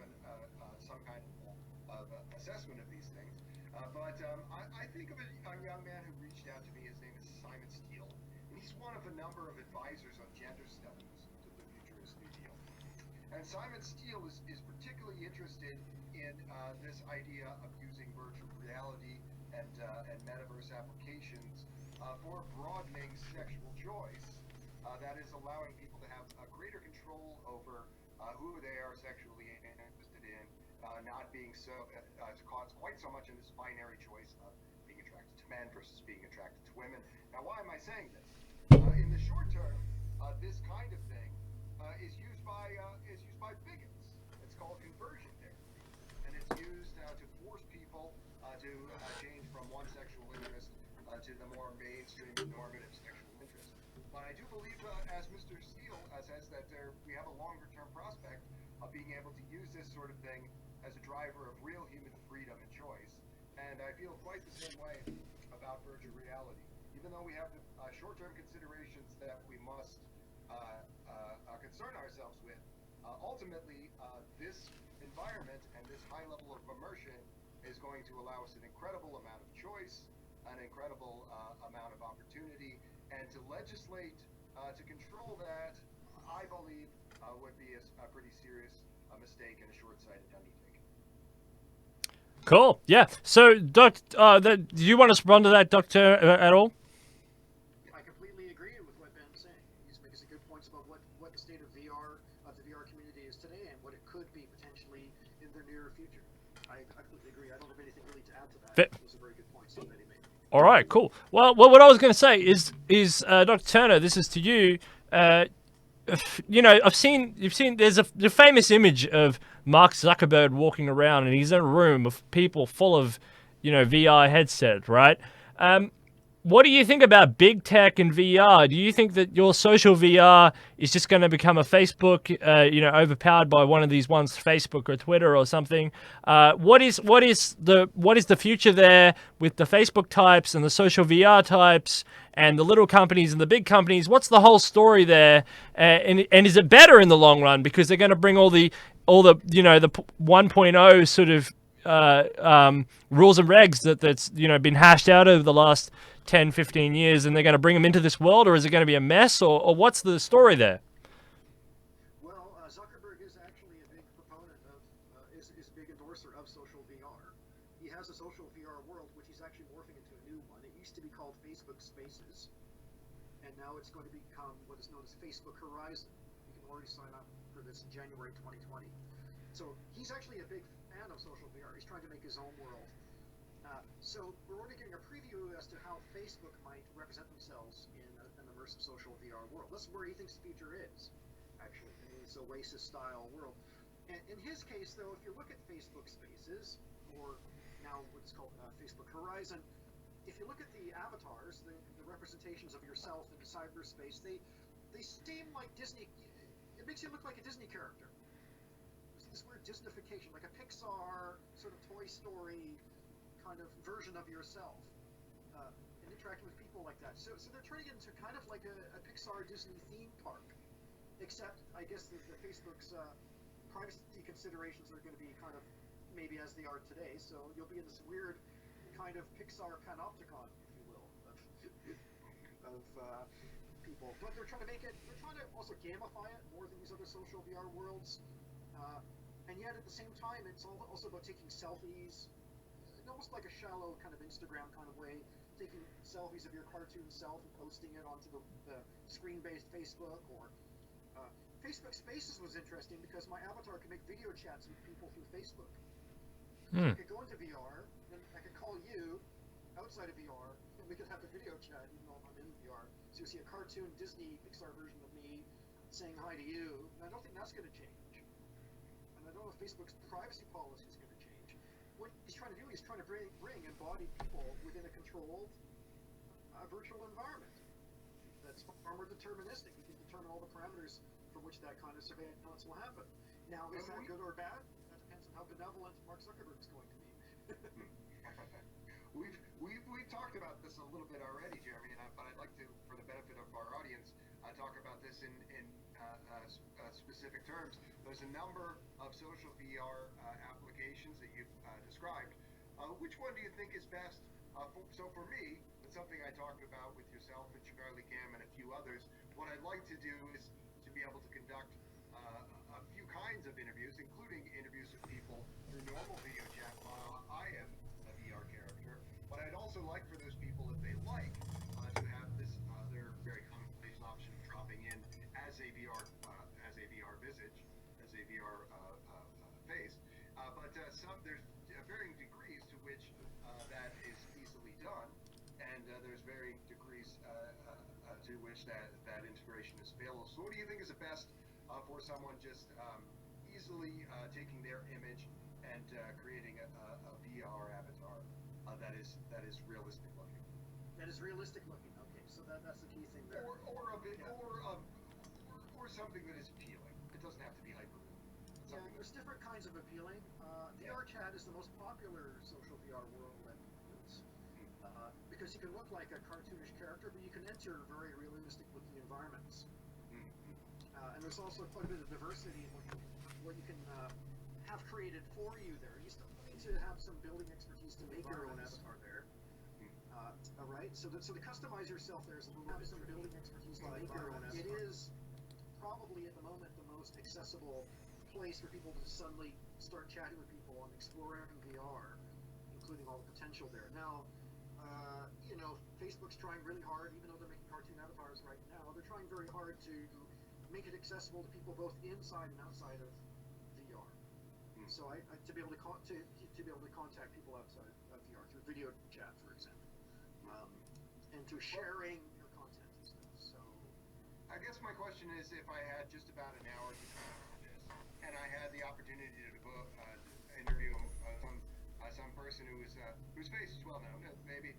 S2: some kind of assessment of these things. But I think of a young man who reached out to me. His name is Simon Steele, and he's one of a number of advisors on gender studies to the Futurist New Deal. And Simon Steele is particularly interested in this idea of using virtual reality and metaverse applications for broadening sexual choice that is allowing people to have a greater control over who they are sexually interested in, not being caught quite so much in this binary choice of being attracted to men versus being attracted to women. Now, why am I saying this? In the short term, this kind of thing is used by bigots. It's called conversion therapy, and it's used to force people to change from one sexual interest to the more mainstream normative sexual interest. But I do believe, as Mr. Steele says, that we have a longer-term prospect of being able to use this sort of thing as a driver of real human freedom and choice. And I feel quite the same way about virtual reality. Even though we have the short-term considerations that we must concern ourselves with, ultimately, this environment and this high level of immersion is going to allow us an incredible amount of choice, an incredible amount of opportunity, and to legislate to control that, I believe, would be a pretty serious mistake and a short-sighted undertaking.
S1: Cool. Yeah. So, Doc, do you want to respond to that, Doctor, at all?
S3: I completely agree with what Ben's saying. He's making some good points about what the state of the VR community is today and what it could be potentially in the near future. I completely agree. I don't have anything really to add to that. Those are very good points that he made.
S1: All right. Cool. Well, what I was going to say is Dr. Turner, this is to you. You've seen there's the famous image of Mark Zuckerberg walking around and he's in a room of people full of, VR headset, right? What do you think about big tech and VR? Do you think that your social VR is just going to become a Facebook, overpowered by one of these ones, Facebook or Twitter or something? What is the future there with the Facebook types and the social VR types and the little companies and the big companies? What's the whole story there? And is it better in the long run because they're going to bring all the the 1.0 sort of rules and regs that's been hashed out over the last 10, 15 years, and they're going to bring them into this world, or is it going to be a mess, or what's the story there?
S3: Well, Zuckerberg is actually a big proponent of, is a big endorser of social VR. He has a social VR world, which he's actually morphing into a new one. It used to be called Facebook Spaces, and now it's going to become what is known as Facebook Horizon. You can already sign up for this in January 2020. So he's actually a big fan of social VR. He's trying to make his own world. So we're already getting a preview as to how Facebook might represent themselves in an immersive social VR world. This is where he thinks the future is, actually. I mean, it's Oasis-style world. And in his case, though, if you look at Facebook Spaces, or now what's called Facebook Horizon, if you look at the avatars, the representations of yourself in the cyberspace, they seem like Disney. It makes you look like a Disney character. There's this weird Disneyfication, like a Pixar sort of Toy Story kind of version of yourself, and interacting with people like that. So they're turning it into kind of like a Pixar Disney theme park, except I guess the Facebook's privacy considerations are going to be kind of maybe as they are today. So you'll be in this weird kind of Pixar panopticon, if you will, of people. But they're trying to also gamify it more than these other social VR worlds, and yet at the same time, it's also about taking selfies. Almost like a shallow kind of Instagram kind of way, taking selfies of your cartoon self and posting it onto the screen-based Facebook, or Facebook Spaces was interesting because my avatar can make video chats with people through Facebook. So I could go into VR, and I could call you outside of VR, and we could have a video chat even though I'm in VR. So you see a cartoon Disney Pixar version of me saying hi to you, and I don't think that's going to change. And I don't know if Facebook's privacy policy is going to change. What he's trying to do is trying to bring embodied people within a controlled virtual environment that's far more deterministic. You can determine all the parameters from which that kind of surveillance will happen. Now, is that good or bad? That depends on how benevolent Mark Zuckerberg is going to be.
S2: We've talked about this a little bit already, Jeremy, but I'd like to, for the benefit of our audience, talk about this in specific terms. There's a number of social VR applications that you've described. Which one do you think is best? So for me, it's something I talked about with yourself and Charlie Cam and a few others. What I'd like to do is to be able to conduct a few kinds of interviews, including interviews with people through normal video chat while I am a VR character. But I'd also like for those people, if they like, to have this other very commonplace option of dropping in as a VR visage, as a VR face. But there's varying degrees to which that is easily done, and there's varying degrees to which that integration is available. So what do you think is the best for someone just easily taking their image and creating a VR avatar that is realistic looking?
S3: That is realistic looking. Okay, so that's the key thing there.
S2: Or something that is appealing. It doesn't have to be hyper.
S3: Yeah, there's different kinds of appealing. VR chat is the most popular social VR world that is, because you can look like a cartoonish character, but you can enter very realistic looking environments. And there's also quite a bit of diversity in what you can have created for you there. You still need to have some building expertise to make your own avatar there. All right, so to customize yourself there is a little bit of building expertise to make your own avatar. It is probably at the moment the most accessible place for people to suddenly start chatting with people and exploring VR, including all the potential there. Now, Facebook's trying really hard, even though they're making cartoon avatars right now, they're trying very hard to make it accessible to people both inside and outside of VR. So to be able to contact people outside of VR through video chat, for example, and through sharing your content and stuff. So
S2: I guess my question is, if I had just about an hour to talk about this, and I had the opportunity to interview some person whose face is well known, maybe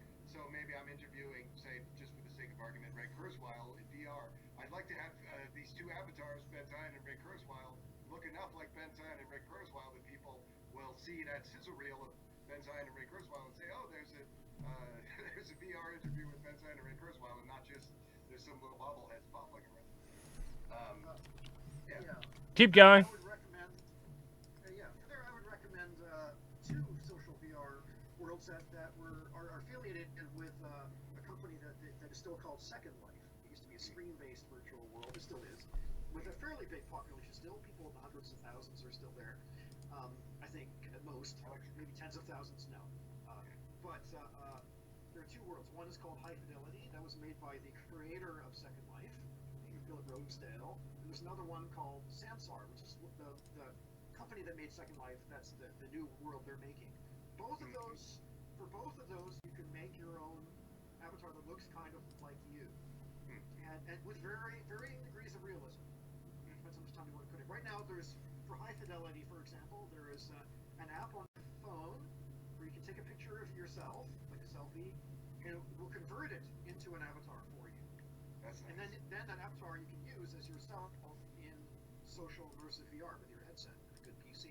S2: I'm interviewing, say, just for the sake of argument, Ray Kurzweil in VR. I'd like to have these two avatars, Ben Zion and Ray Kurzweil, look enough like Ben Zion and Ray Kurzweil that people will see that sizzle reel of Ben Zion and Ray Kurzweil and say, oh, there's a there's a VR interview with Ben Zion and Ray Kurzweil, and not just there's some little bobbleheads popping around.
S1: Keep going.
S3: I would recommend, I would recommend two social VR worlds that are affiliated with a company that is still called Second Life. It used to be a screen-based virtual world. It still is, with a fairly big population still. People in the hundreds of thousands are still there. I think at most, maybe tens of thousands now. But there are two worlds. One is called High Fidelity. That was made by the creator of Second Life, Philip Rosedale. And there's another one called Sansar, which is the company that made Second Life. That's the new world they're making. For both of those, you can make your own avatar that looks kind of like you, and with varying degrees of realism. It depends how much time you want to put in. Right now, for High Fidelity, for example, there is an app on the phone where you can take a picture of yourself, like a selfie, and it will convert it into an avatar for you.
S2: That's nice.
S3: And then that avatar you can use as yourself in social immersive VR with your headset and a good PC.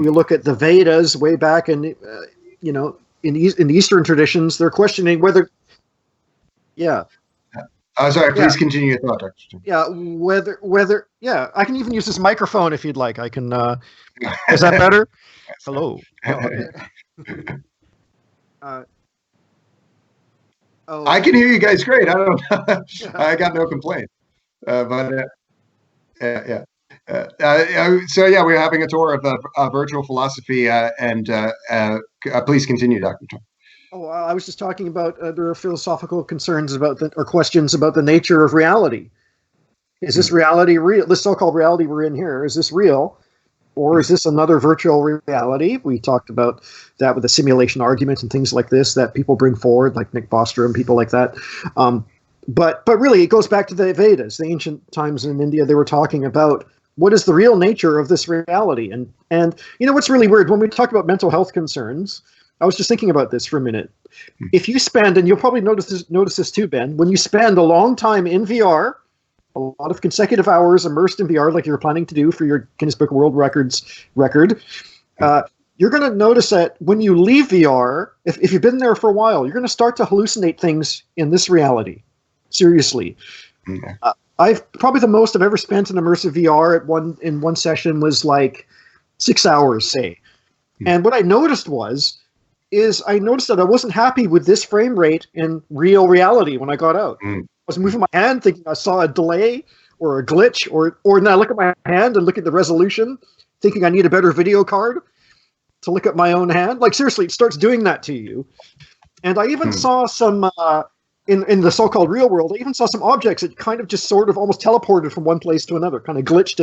S9: we look at the Vedas way back in, in the Eastern traditions, they're questioning whether, yeah,
S2: Sorry,
S9: yeah,
S2: please continue your thought, Dr. Stone.
S9: yeah, yeah, I can even use this microphone if you'd like. I can, is that better? Hello. Oh, okay. Uh, oh,
S2: I can hear you guys great. I don't know.
S9: yeah.
S2: I got no complaint. But yeah. So yeah, we're having a tour of virtual philosophy, and please continue, Dr. Tom.
S9: Oh, I was just talking about there are philosophical concerns about or questions about the nature of reality. Is this reality real? This so-called reality we're in here, is this real? Or is this another virtual reality? We talked about that with the simulation argument and things like this that people bring forward, like Nick Bostrom and people like that. But really, it goes back to the Vedas, the ancient times in India. They were talking about what is the real nature of this reality. And you know what's really weird? When we talk about mental health concerns, I was just thinking about this for a minute. If you spend, and you'll probably notice this too, Ben, when you spend a long time in VR, a lot of consecutive hours immersed in VR, like you're planning to do for your Guinness Book of World Records record, you're going to notice that when you leave VR, if you've been there for a while, you're going to start to hallucinate things in this reality. Seriously.
S2: Okay.
S9: I've probably the most I've ever spent in immersive VR in one session was like 6 hours, say. And what I noticed I noticed that I wasn't happy with this frame rate in real reality when I got out. I was moving my hand thinking I saw a delay or a glitch, or now I look at my hand and look at the resolution thinking I need a better video card to look at my own hand. Like seriously, it starts doing that to you. And I even saw some, in the so-called real world, I even saw some objects that kind of just sort of almost teleported from one place to another, kind of glitched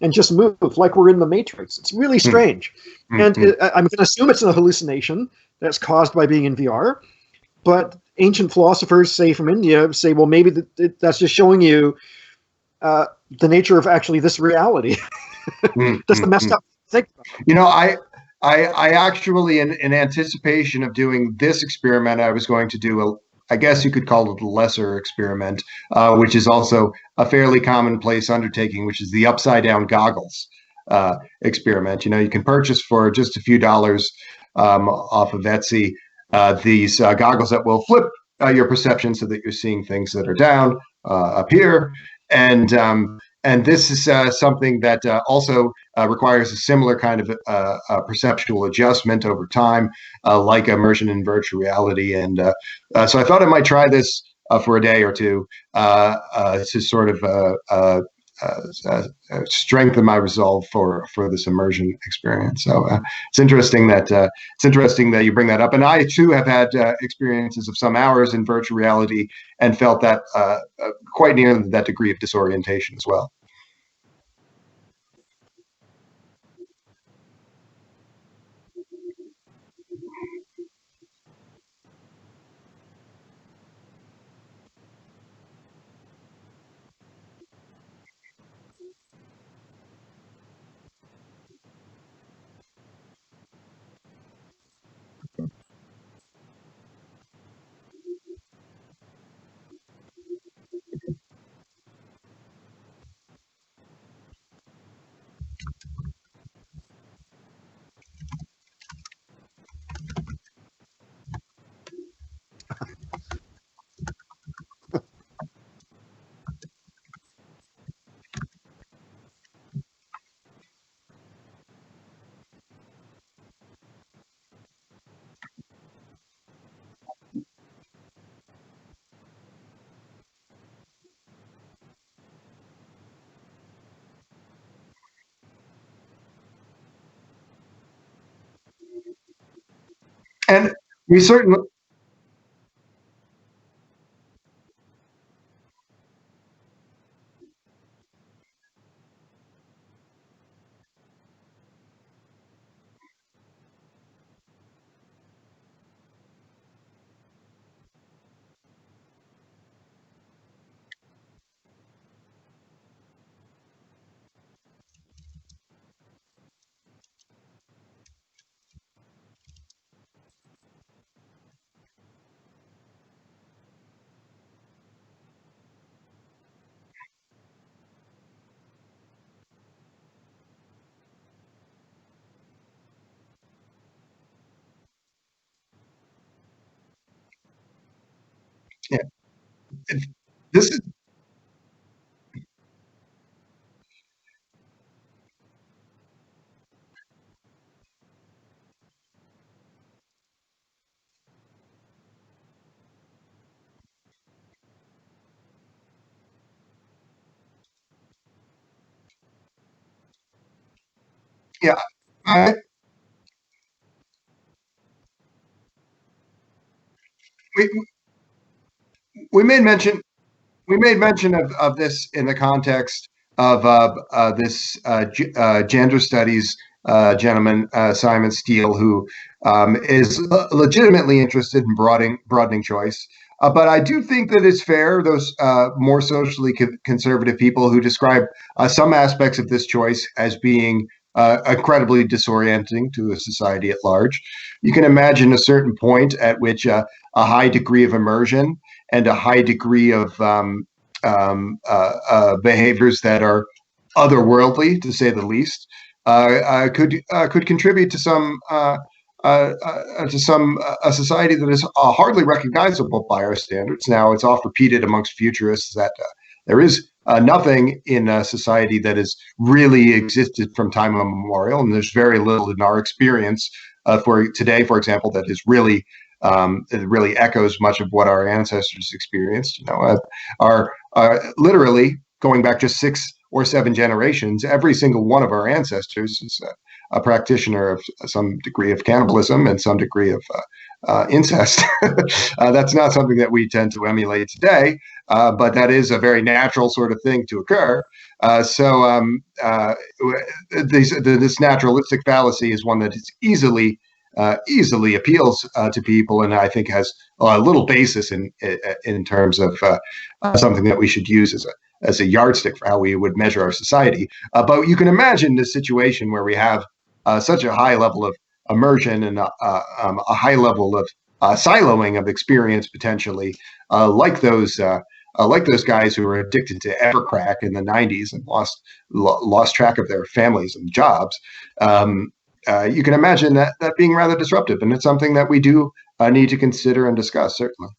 S9: and just moved like we're in the Matrix. It's really strange. And I'm going to assume it's a hallucination that's caused by being in VR. But ancient philosophers, say from India, say, well, maybe that's just showing you the nature of actually this reality. That's the messed up thing.
S2: You know, I actually, in anticipation of doing this experiment, I was going to do I guess you could call it a lesser experiment, which is also a fairly commonplace undertaking, which is the upside down goggles experiment. You know, you can purchase for just a few dollars off of Etsy these goggles that will flip your perception so that you're seeing things that are down up here. And this is something that also requires a similar kind of perceptual adjustment over time, like immersion in virtual reality. And so I thought I might try this for a day or two to sort of strengthen my resolve for this immersion experience. So it's interesting that you bring that up. And I too have had experiences of some hours in virtual reality and felt that quite near that degree of disorientation as well. And we certainly. this is yeah. I, we we made mention we made mention of this in the context of this gender studies gentleman, Simon Steele, who is legitimately interested in broadening choice. But I do think that it's fair, those more socially conservative people who describe some aspects of this choice as being incredibly disorienting to a society at large. You can imagine a certain point at which a high degree of immersion and a high degree of behaviors that are otherworldly, to say the least, could contribute to some a society that is hardly recognizable by our standards. Now, it's oft repeated amongst futurists that there is nothing in society that has really existed from time immemorial, and there's very little in our experience for today, for example, that is really it really echoes much of what our ancestors experienced. You know, literally going back just 6 or 7 generations, every single one of our ancestors is a practitioner of some degree of cannibalism and some degree of incest. That's not something that we tend to emulate today, but that is a very natural sort of thing to occur. This naturalistic fallacy is one that is easily appeals to people, and I think has a little basis in terms of something that we should use as a yardstick for how we would measure our society. But you can imagine this situation where we have such a high level of immersion and a high level of siloing of experience potentially, like those guys who were addicted to Evercrack in the '90s and lost track of their families and jobs. You can imagine that being rather disruptive, and it's something that we do need to consider and discuss, certainly.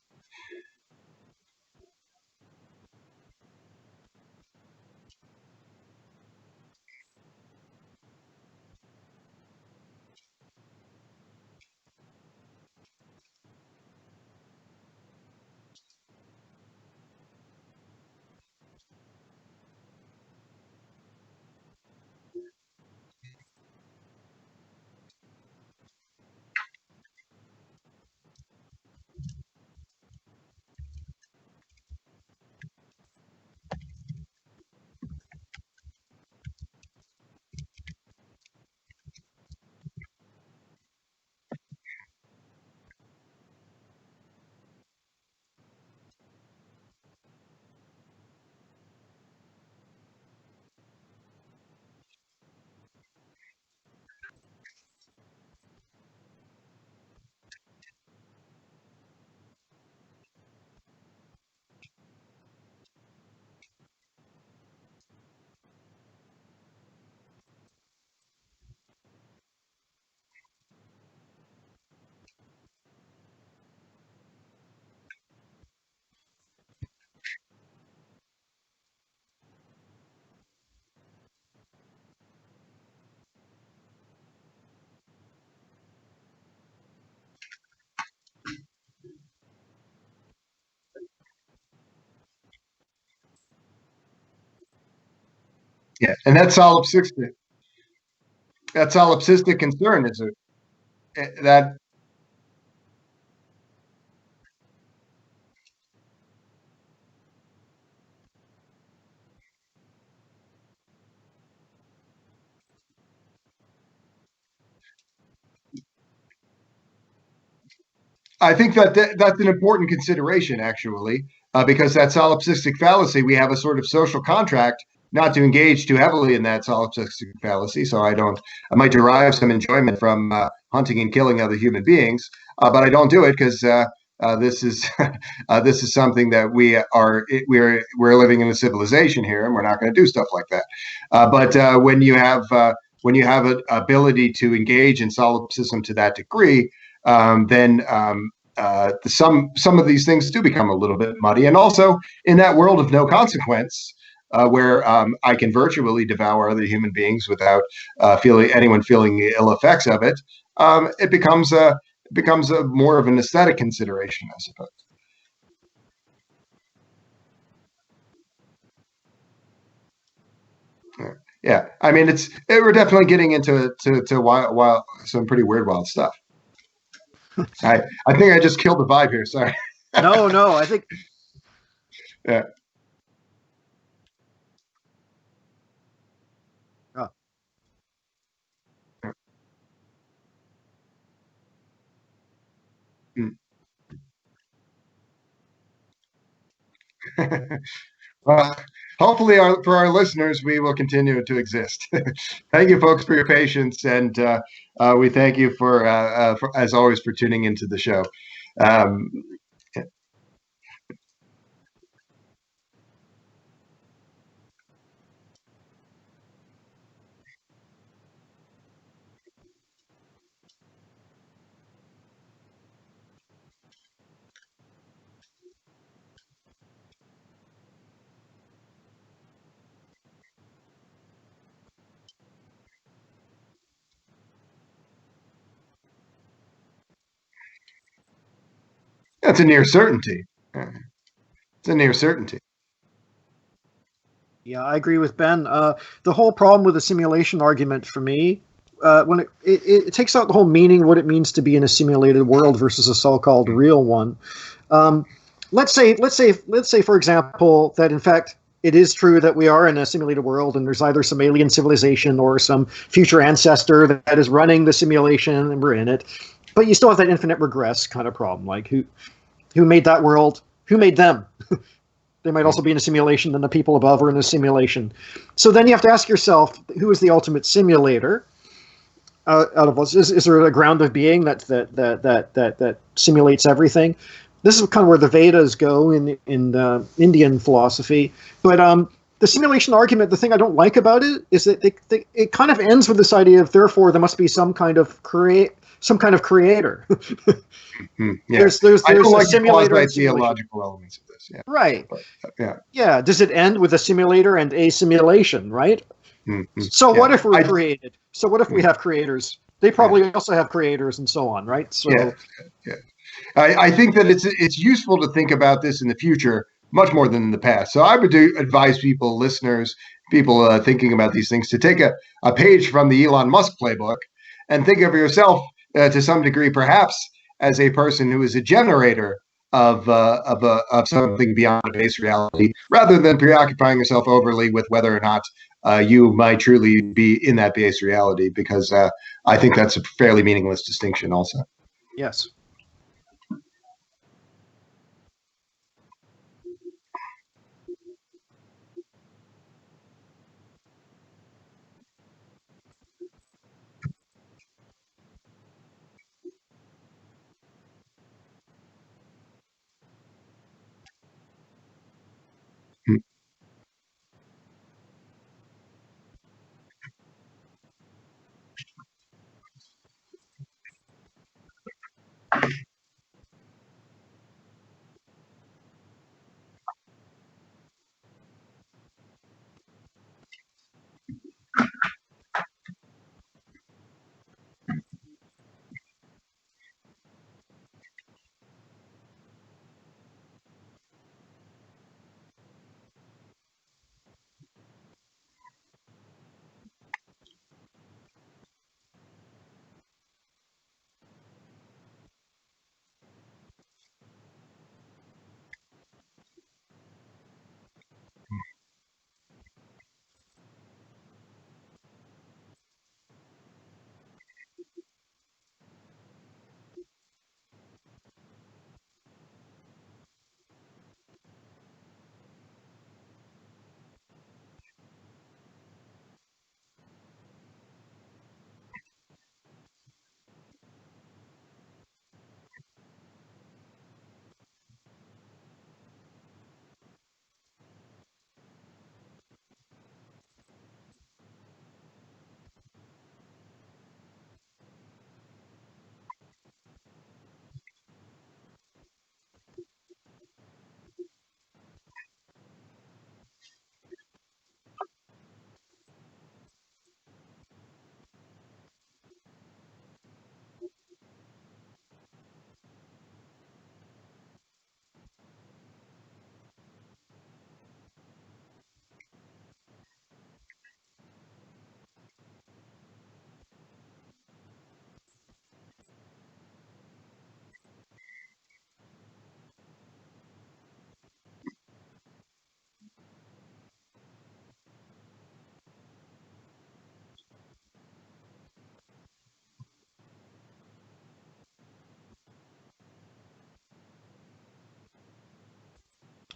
S2: Yeah, and that solipsistic concern is that I think that's an important consideration, actually, because that solipsistic fallacy, we have a sort of social contract not to engage too heavily in that solipsistic fallacy. So I might derive some enjoyment from hunting and killing other human beings, but I don't do it because this is this is something that we're living in a civilization here, and we're not going to do stuff like that. But when you have an ability to engage in solipsism to that degree, then some of these things do become a little bit muddy. And also in that world of no consequence, where I can virtually devour other human beings without anyone feeling the ill effects of it, it becomes a more of an aesthetic consideration, I suppose. Yeah, I mean, we're definitely getting into wild, some pretty weird, wild stuff. I think I just killed the vibe here. Sorry.
S9: No, I think.
S2: Yeah.
S9: Oh.
S2: Well, hopefully, for our listeners, we will continue to exist. Thank you, folks, for your patience, and we thank you as always, for tuning into the show. Um, That's a near certainty. It's a near certainty.
S9: Yeah, I agree with Ben. The whole problem with the simulation argument for me, when it takes out the whole meaning, what it means to be in a simulated world versus a so-called real one. Let's say, for example, that in fact it is true that we are in a simulated world, and there's either some alien civilization or some future ancestor that is running the simulation, and we're in it. But you still have that infinite regress kind of problem, like who made that world? Who made them? They might also be in a simulation, and the people above are in a simulation. So then you have to ask yourself, who is the ultimate simulator out of us? Is there a ground of being that simulates everything? This is kind of where the Vedas go in Indian philosophy. But the simulation argument, the thing I don't like about it is that it kind of ends with this idea of therefore there must be some kind of creator.
S2: Yeah.
S9: There's
S2: I don't like the
S9: simulator
S2: theological elements of this. Yeah.
S9: Right.
S2: But, yeah.
S9: Yeah. Does it end with a simulator and a simulation, right?
S2: Mm-hmm.
S9: So
S2: Yeah.
S9: what if we're created? So what if we have creators? They probably also have creators and so on, right? So
S2: yeah. I think that it's useful to think about this in the future much more than in the past. So I would advise people, listeners, people thinking about these things, to take a page from the Elon Musk playbook and think of yourself to some degree, perhaps as a person who is a generator of something beyond a base reality, rather than preoccupying yourself overly with whether or not you might truly be in that base reality, because I think that's a fairly meaningless distinction also.
S9: yes.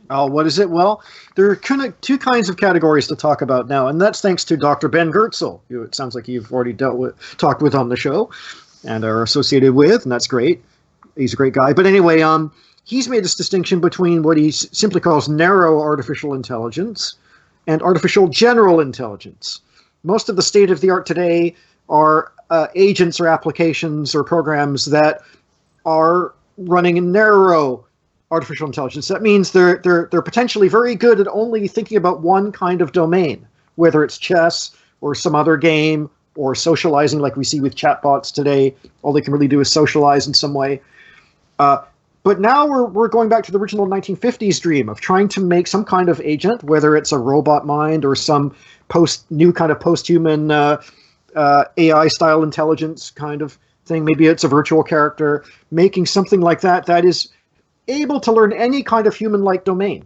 S9: Oh, what is it? Well, there are kind of two kinds of categories to talk about now, and that's thanks to Dr. Ben Gertzel, who it sounds like you've already talked with on the show and are associated with, and that's great. He's a great guy. But anyway, he's made this distinction between what he simply calls narrow artificial intelligence and artificial general intelligence. Most of the state of the art today are agents or applications or programs that are running in narrow artificial intelligence. That means they're potentially very good at only thinking about one kind of domain, whether it's chess or some other game or socializing like we see with chatbots today. All they can really do is socialize in some way. But now we're going back to the original 1950s dream of trying to make some kind of agent, whether it's a robot mind or some new kind of post-human AI-style intelligence kind of thing. Maybe it's a virtual character, making something like that is able to learn any kind of human-like domain,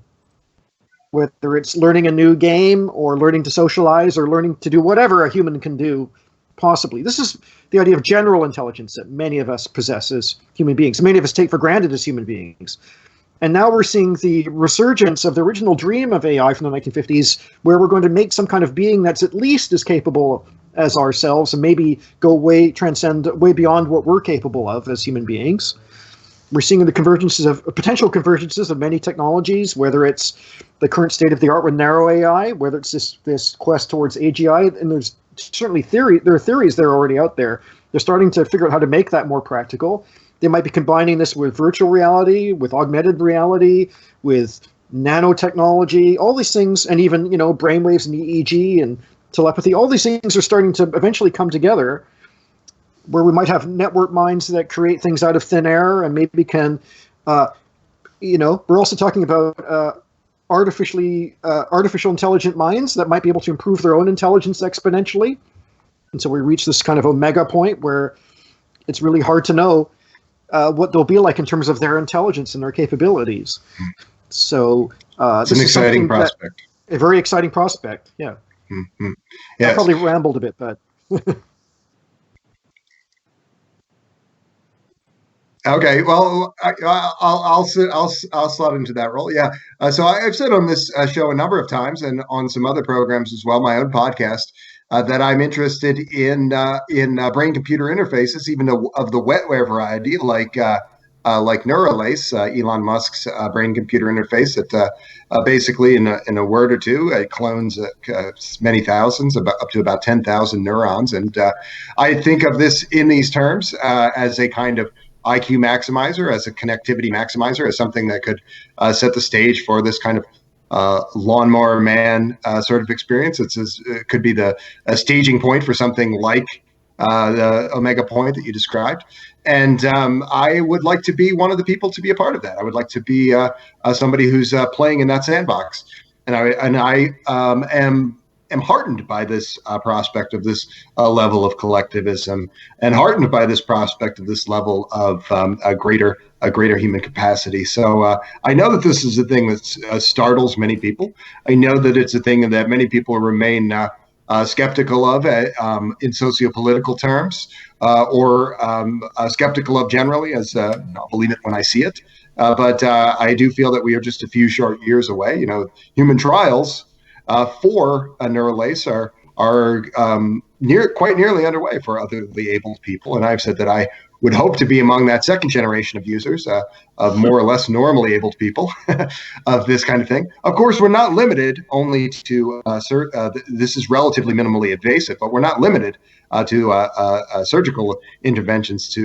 S9: whether it's learning a new game or learning to socialize or learning to do whatever a human can do, possibly. This is the idea of general intelligence that many of us possess as human beings. Many of us take for granted as human beings. And now we're seeing the resurgence of the original dream of AI from the 1950s, where we're going to make some kind of being that's at least as capable as ourselves and maybe transcend way beyond what we're capable of as human beings. We're seeing the potential convergences of many technologies, whether it's the current state of the art with narrow AI, whether it's this quest towards AGI, and there's certainly there are theories that are already out there. They're starting to figure out how to make that more practical. They might be combining this with virtual reality, with augmented reality, with nanotechnology, all these things, and even, brainwaves and EEG and telepathy. All these things are starting to eventually come together, where we might have network minds that create things out of thin air and maybe can, we're also talking about artificial intelligent minds that might be able to improve their own intelligence exponentially. And so we reach this kind of omega point where it's really hard to know what they'll be like in terms of their intelligence and their capabilities. So
S10: it's an exciting prospect.
S9: A very exciting prospect, yeah.
S10: Mm-hmm. Yes.
S9: I probably rambled a bit, but...
S10: Okay, well, I'll slot into that role. Yeah. So I've said on this show a number of times, and on some other programs as well, my own podcast, that I'm interested in brain-computer interfaces, even of the wetware variety, like Neuralace, Elon Musk's brain-computer interface that basically, in a word or two, it clones many thousands, up to about 10,000 neurons, and I think of this in these terms as a kind of IQ maximizer, as a connectivity maximizer, as something that could set the stage for this kind of lawnmower man sort of experience. It could be the staging point for something like the Omega Point that you described. And I would like to be one of the people to be a part of that. I would like to be somebody who's playing in that sandbox. And I am heartened by this prospect of this level of collectivism, and heartened by this prospect of this level of a greater human capacity. So I know that this is a thing that startles many people. I know that it's a thing that many people remain skeptical of in sociopolitical terms, or skeptical of generally, as I'll believe it when I see it. But I do feel that we are just a few short years away. Human trials for a Neuralace are quite nearly underway for otherly abled people, and I've said that I would hope to be among that second generation of users, of more or less normally abled people, of this kind of thing. Of course, we're not limited only to this is relatively minimally invasive, but we're not limited to surgical interventions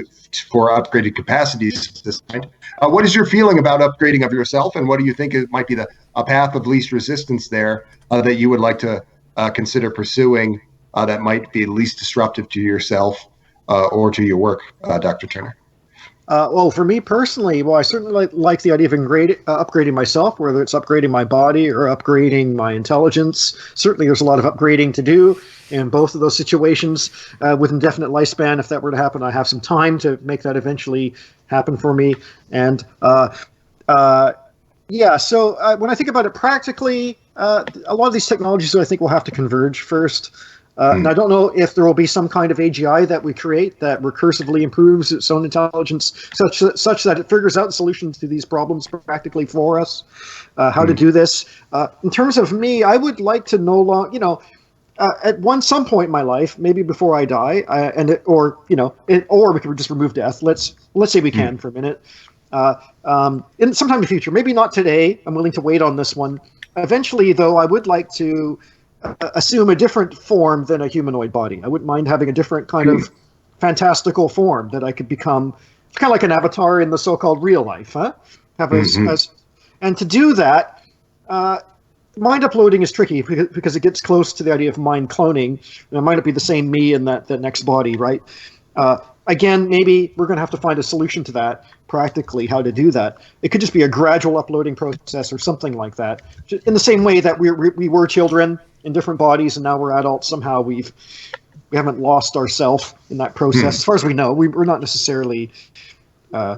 S10: for upgraded capacities of this kind. What is your feeling about upgrading of yourself, and what do you think might be a path of least resistance there that you would like to consider pursuing that might be least disruptive to yourself or to your work, Dr. Turner?
S9: Well, for me personally, I certainly like the idea of upgrading myself, whether it's upgrading my body or upgrading my intelligence. Certainly there's a lot of upgrading to do in both of those situations with indefinite lifespan. If that were to happen, I have some time to make that eventually happen for me. And so when I think about it practically, a lot of these technologies I think will have to converge first. And I don't know if there will be some kind of AGI that we create that recursively improves its own intelligence, such that it figures out solutions to these problems practically for us. How to do this? In terms of me, I would like to no longer, at some point in my life, maybe before I die, or we could just remove death. Let's say we can for a minute. In sometime in the future, maybe not today. I'm willing to wait on this one. Eventually, though, I would like to assume a different form than a humanoid body. I wouldn't mind having a different kind of fantastical form that I could become, kind of like an avatar in the so-called real life, huh? And to do that, mind uploading is tricky because it gets close to the idea of mind cloning. It might not be the same me in that next body, right? Again, maybe we're going to have to find a solution to that practically, how to do that. It could just be a gradual uploading process or something like that. In the same way that we were children in different bodies and now we're adults, somehow we haven't lost ourselves in that process. As far as we know, we're not necessarily, I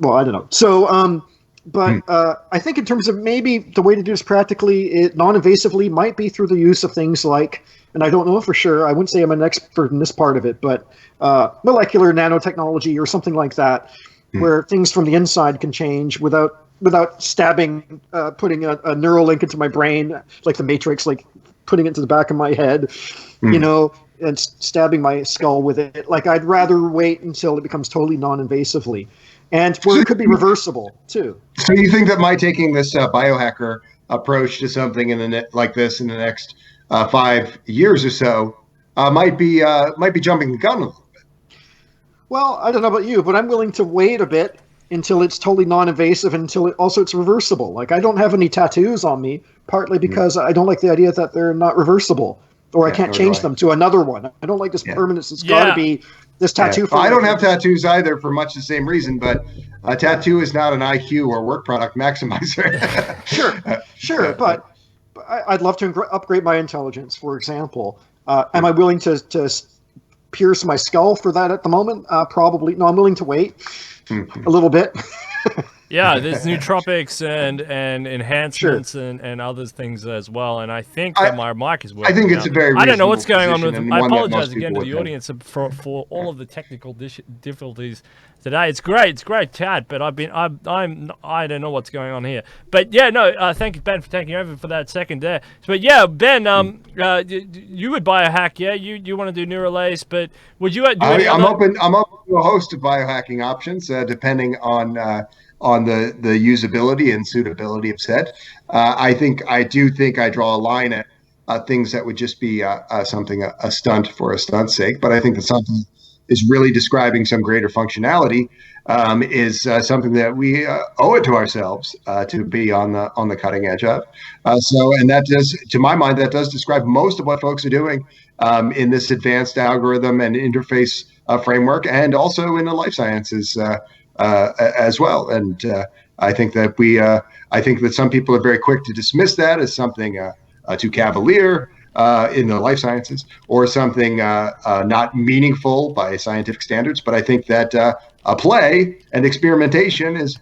S9: don't know. So, I think in terms of maybe the way to do this practically, non-invasively, might be through the use of things like, and I don't know for sure, I wouldn't say I'm an expert in this part of it, but molecular nanotechnology or something like that, where things from the inside can change without stabbing, putting a neural link into my brain, like the Matrix, like putting it to the back of my head, and stabbing my skull with it. Like, I'd rather wait until it becomes totally non-invasively. And where it could be reversible, too. So
S10: you think that my taking this biohacker approach to something like this in the next 5 years or so might be jumping the gun a little bit?
S9: Well, I don't know about you, but I'm willing to wait a bit until it's totally non-invasive, until it's reversible. Like, I don't have any tattoos on me, partly because I don't like the idea that they're not reversible, or I can't change them to another one. I don't like this permanence. It's got to be this tattoo.
S10: I don't have tattoos either for much the same reason, but a tattoo is not an IQ or work product maximizer.
S9: Sure, but I'd love to upgrade my intelligence, for example. Am I willing to pierce my skull for that at the moment? Probably. No, I'm willing to wait a little bit.
S1: Yeah, there's nootropics and enhancements and other things as well. And I think that my mic is working.
S10: I think it's a very
S1: I don't know what's going on with
S10: it.
S1: I apologize again to the audience for all of the technical difficulties today. It's great, Chad, but I don't know what's going on here. But yeah, no, thank you, Ben, for taking over for that second there. But yeah, Ben, you would biohack, yeah? You want to do Neuralace, but would you?
S10: I'm open to a host of biohacking options, depending on the usability and suitability of said. I do think I draw a line at things that would just be a stunt for a stunt's sake. But I think that something is really describing some greater functionality is something that we owe it to ourselves to be on the cutting edge of. And that does, to my mind, that does describe most of what folks are doing in this advanced algorithm and interface framework, and also in the life sciences as well. And I think that some people are very quick to dismiss that as something too cavalier in the life sciences, or something not meaningful by scientific standards. But I think that a play and experimentation is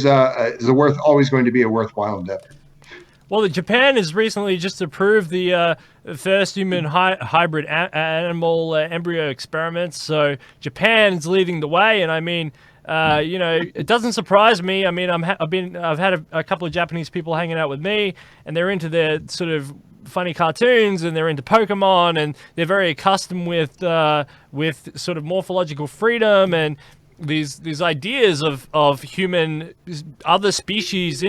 S10: always going to be a worthwhile endeavor.
S1: Well, Japan has recently just approved the first human hybrid animal embryo experiments. So Japan's leading the way, and I mean, it doesn't surprise me. I mean, I've had a couple of Japanese people hanging out with me, and they're into their sort of funny cartoons, and they're into Pokemon, and they're very accustomed with sort of morphological freedom and these ideas of human other species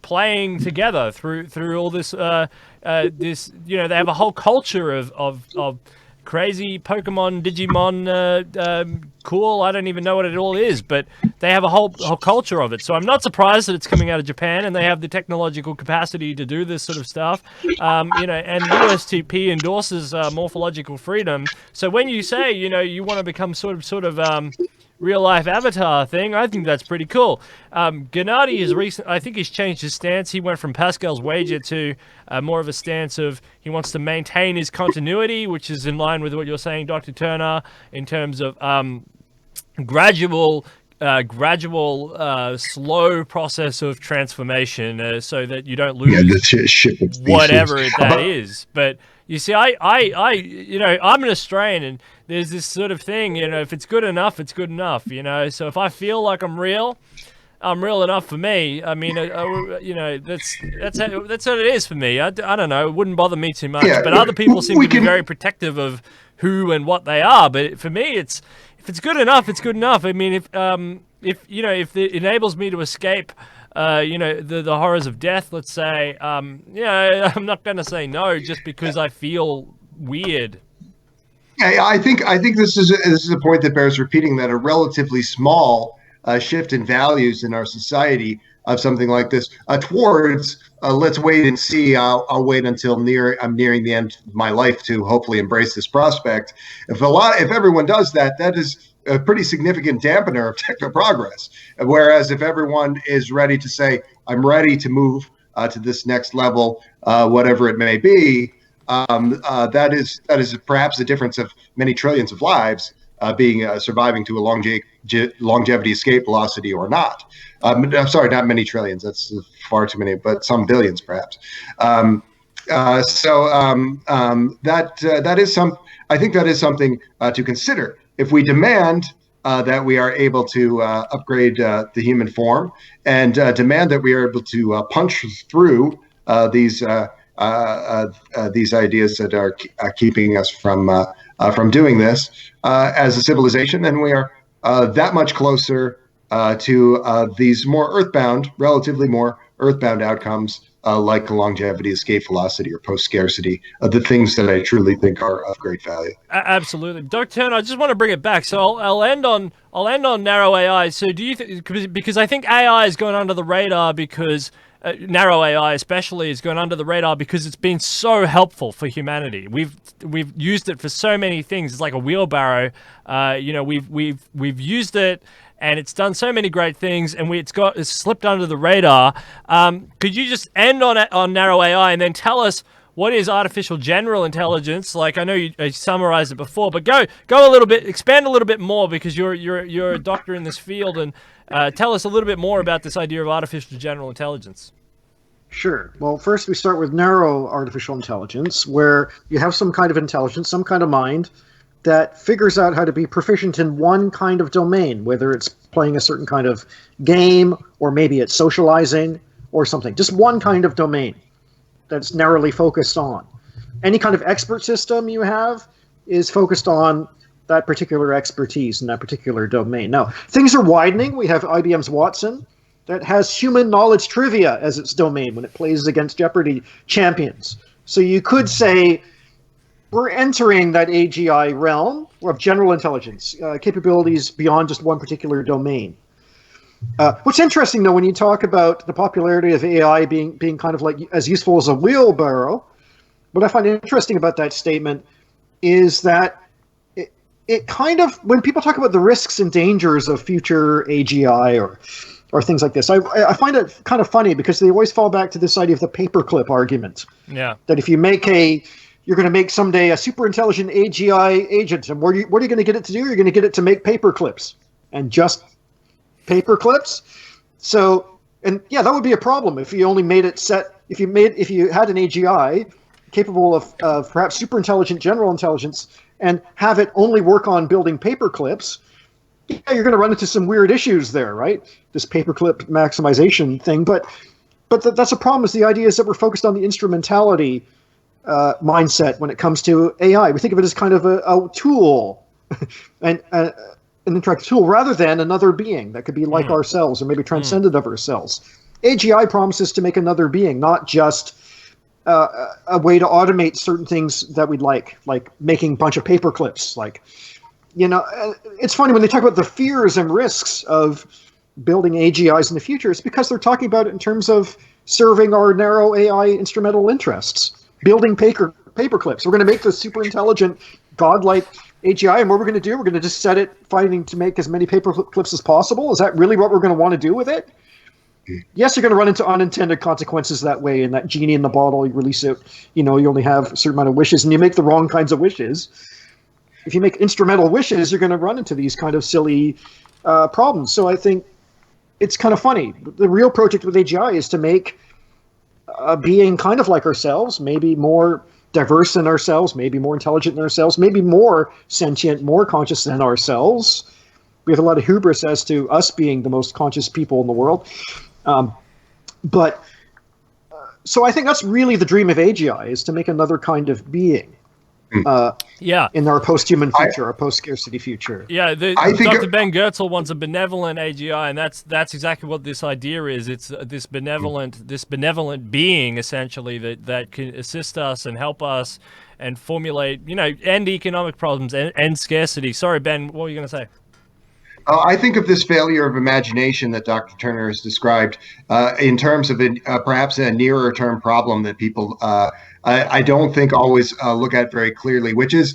S1: playing together through all this they have a whole culture of crazy Pokemon, Digimon, cool. I don't even know what it all is, but they have a whole culture of it. So I'm not surprised that it's coming out of Japan, and they have the technological capacity to do this sort of stuff. And USTP endorses morphological freedom. So when you say, you want to become sort of real life avatar thing, I think that's pretty cool. Gennady I think he's changed his stance. He went from Pascal's wager to more of a stance of he wants to maintain his continuity, which is in line with what you're saying, Dr. Turner, in terms of gradual, slow process of transformation, so that you don't lose whatever that is. But You see, you know, I'm an Australian, and there's this sort of thing, you know, if it's good enough, it's good enough, you know. So if I feel like I'm real enough for me. I mean, you know, that's what it is for me. I don't know. It wouldn't bother me too much.
S10: Yeah,
S1: but other people seem
S10: we
S1: to be
S10: can-
S1: very protective of who and what they are. But for me, if it's good enough, it's good enough. I mean, if you know, if it enables me to escape, you know, the horrors of death, let's say, yeah, I'm not going to say no just because I feel weird.
S10: Yeah, I think this is a point that bears repeating, that a relatively small shift in values in our society of something like this towards let's wait and see. I'll wait until I'm nearing the end of my life to hopefully embrace this prospect. If everyone does that, that is a pretty significant dampener of techno progress. Whereas if everyone is ready to say, I'm ready to move to this next level, whatever it may be, that is perhaps the difference of many trillions of lives being surviving to a longevity escape velocity or not. I'm sorry, not many trillions. That's far too many, but some billions perhaps. That is I think that is something to consider if we demand that we are able to upgrade the human form, and demand that we are able to punch through these ideas that are keeping us from doing this as a civilization. Then we are that much closer to these relatively more earthbound outcomes like longevity, escape velocity, or post-scarcity, the things that I truly think are of great value.
S1: Absolutely, Dr. Turner. I just want to bring it back. So I'll end on narrow AI. So do you because I think AI has gone under the radar because narrow AI especially has gone under the radar because it's been so helpful for humanity. We've used it for so many things. It's like a wheelbarrow. You know, we've used it, and it's done so many great things, and it's slipped under the radar. Could you just end on narrow AI and then tell us what is artificial general intelligence? Like, I know you summarized it before, but go a little bit, expand a little bit more, because you're a doctor in this field, and tell us a little bit more about this idea of artificial general intelligence.
S9: Sure. Well, first we start with narrow artificial intelligence, where you have some kind of intelligence, some kind of mind that figures out how to be proficient in one kind of domain, whether it's playing a certain kind of game, or maybe it's socializing or something. Just one kind of domain that's narrowly focused on. Any kind of expert system you have is focused on that particular expertise in that particular domain. Now, things are widening. We have IBM's Watson that has human knowledge trivia as its domain when it plays against Jeopardy champions. So you could say we're entering that AGI realm of general intelligence, capabilities beyond just one particular domain. What's interesting, though, when you talk about the popularity of AI being kind of like as useful as a wheelbarrow, what I find interesting about that statement is that it kind of, when people talk about the risks and dangers of future AGI or things like this, I find it kind of funny, because they always fall back to this idea of the paperclip argument.
S1: Yeah.
S9: That if you you're going to make someday a super intelligent AGI agent, and what are you going to get it to do? You're going to get it to make paper clips, and just paper clips. So, and yeah, that would be a problem if you only made it if you had an AGI capable of perhaps super intelligent general intelligence and have it only work on building paper clips. Yeah, you're going to run into some weird issues there, right? This paperclip maximization thing, but that's a problem. Is the idea is that we're focused on the instrumentality mindset when it comes to AI. We think of it as kind of a tool, and an interactive tool, rather than another being that could be like ourselves or maybe transcendent of ourselves. AGI promises to make another being, not just a way to automate certain things that we'd like making a bunch of paper clips. Like, you know, it's funny when they talk about the fears and risks of building AGIs in the future. It's because they're talking about it in terms of serving our narrow AI instrumental interests, building paper clips. We're going to make this super intelligent, godlike AGI, and what we're going to do, we're going to just set it fighting to make as many paper clips as possible. Is that really what we're going to want to do with it? Yes, you're going to run into unintended consequences that way, and that genie in the bottle, you release it, you know, you only have a certain amount of wishes, and you make the wrong kinds of wishes. If you make instrumental wishes, you're going to run into these kind of silly problems. So I think it's kind of funny. The real project with AGI is to make a being kind of like ourselves, maybe more diverse than ourselves, maybe more intelligent than ourselves, maybe more sentient, more conscious than ourselves. We have a lot of hubris as to us being the most conscious people in the world. So I think that's really the dream of AGI, is to make another kind of being. In our post-human future, our post-scarcity future.
S1: Yeah, Dr. Ben Goertzel wants a benevolent AGI, and that's exactly what this idea is. It's this benevolent being, essentially, that can assist us and help us and formulate, end economic problems and end scarcity. Sorry, Ben, what were you going to say?
S10: I think of this failure of imagination that Dr. Turner has described in terms of perhaps a nearer term problem that people I don't think always look at very clearly, which is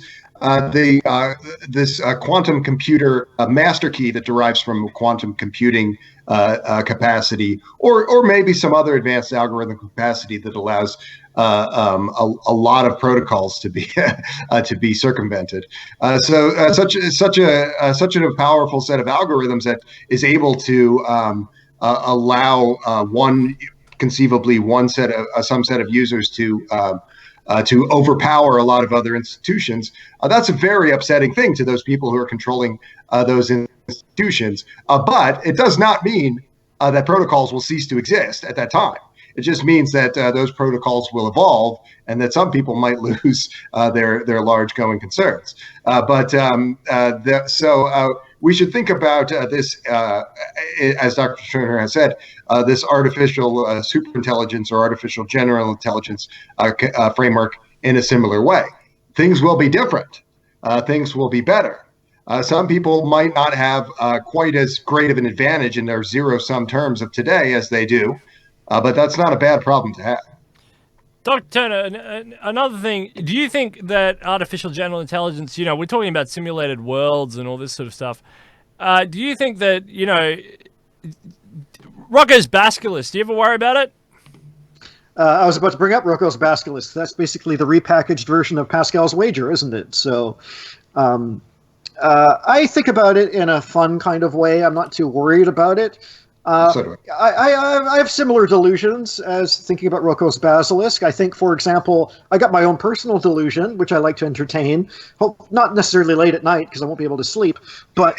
S10: this quantum computer master key that derives from quantum computing capacity, or maybe some other advanced algorithm capacity that allows a lot of protocols to be to be circumvented. Such a powerful set of algorithms that is able to allow conceivably some set of users to overpower a lot of other institutions. That's a very upsetting thing to those people who are controlling those institutions. But it does not mean that protocols will cease to exist at that time. It just means that those protocols will evolve, and that some people might lose their large going concerns. So we should think about this, as Dr. Turner has said, this artificial superintelligence or artificial general intelligence framework in a similar way. Things will be different. Things will be better. Some people might not have quite as great of an advantage in their zero-sum terms of today as they do. But that's not a bad problem to have.
S1: Dr. Turner, another thing, do you think that artificial general intelligence, we're talking about simulated worlds and all this sort of stuff. Do you think that, Rocco's Basculus, do you ever worry about it?
S9: I was about to bring up Rocco's Basculus. That's basically the repackaged version of Pascal's wager, isn't it? So I think about it in a fun kind of way. I'm not too worried about it. I have similar delusions as thinking about Rocco's Basilisk. I think, for example, I got my own personal delusion, which I like to entertain. Not necessarily late at night, because I won't be able to sleep. But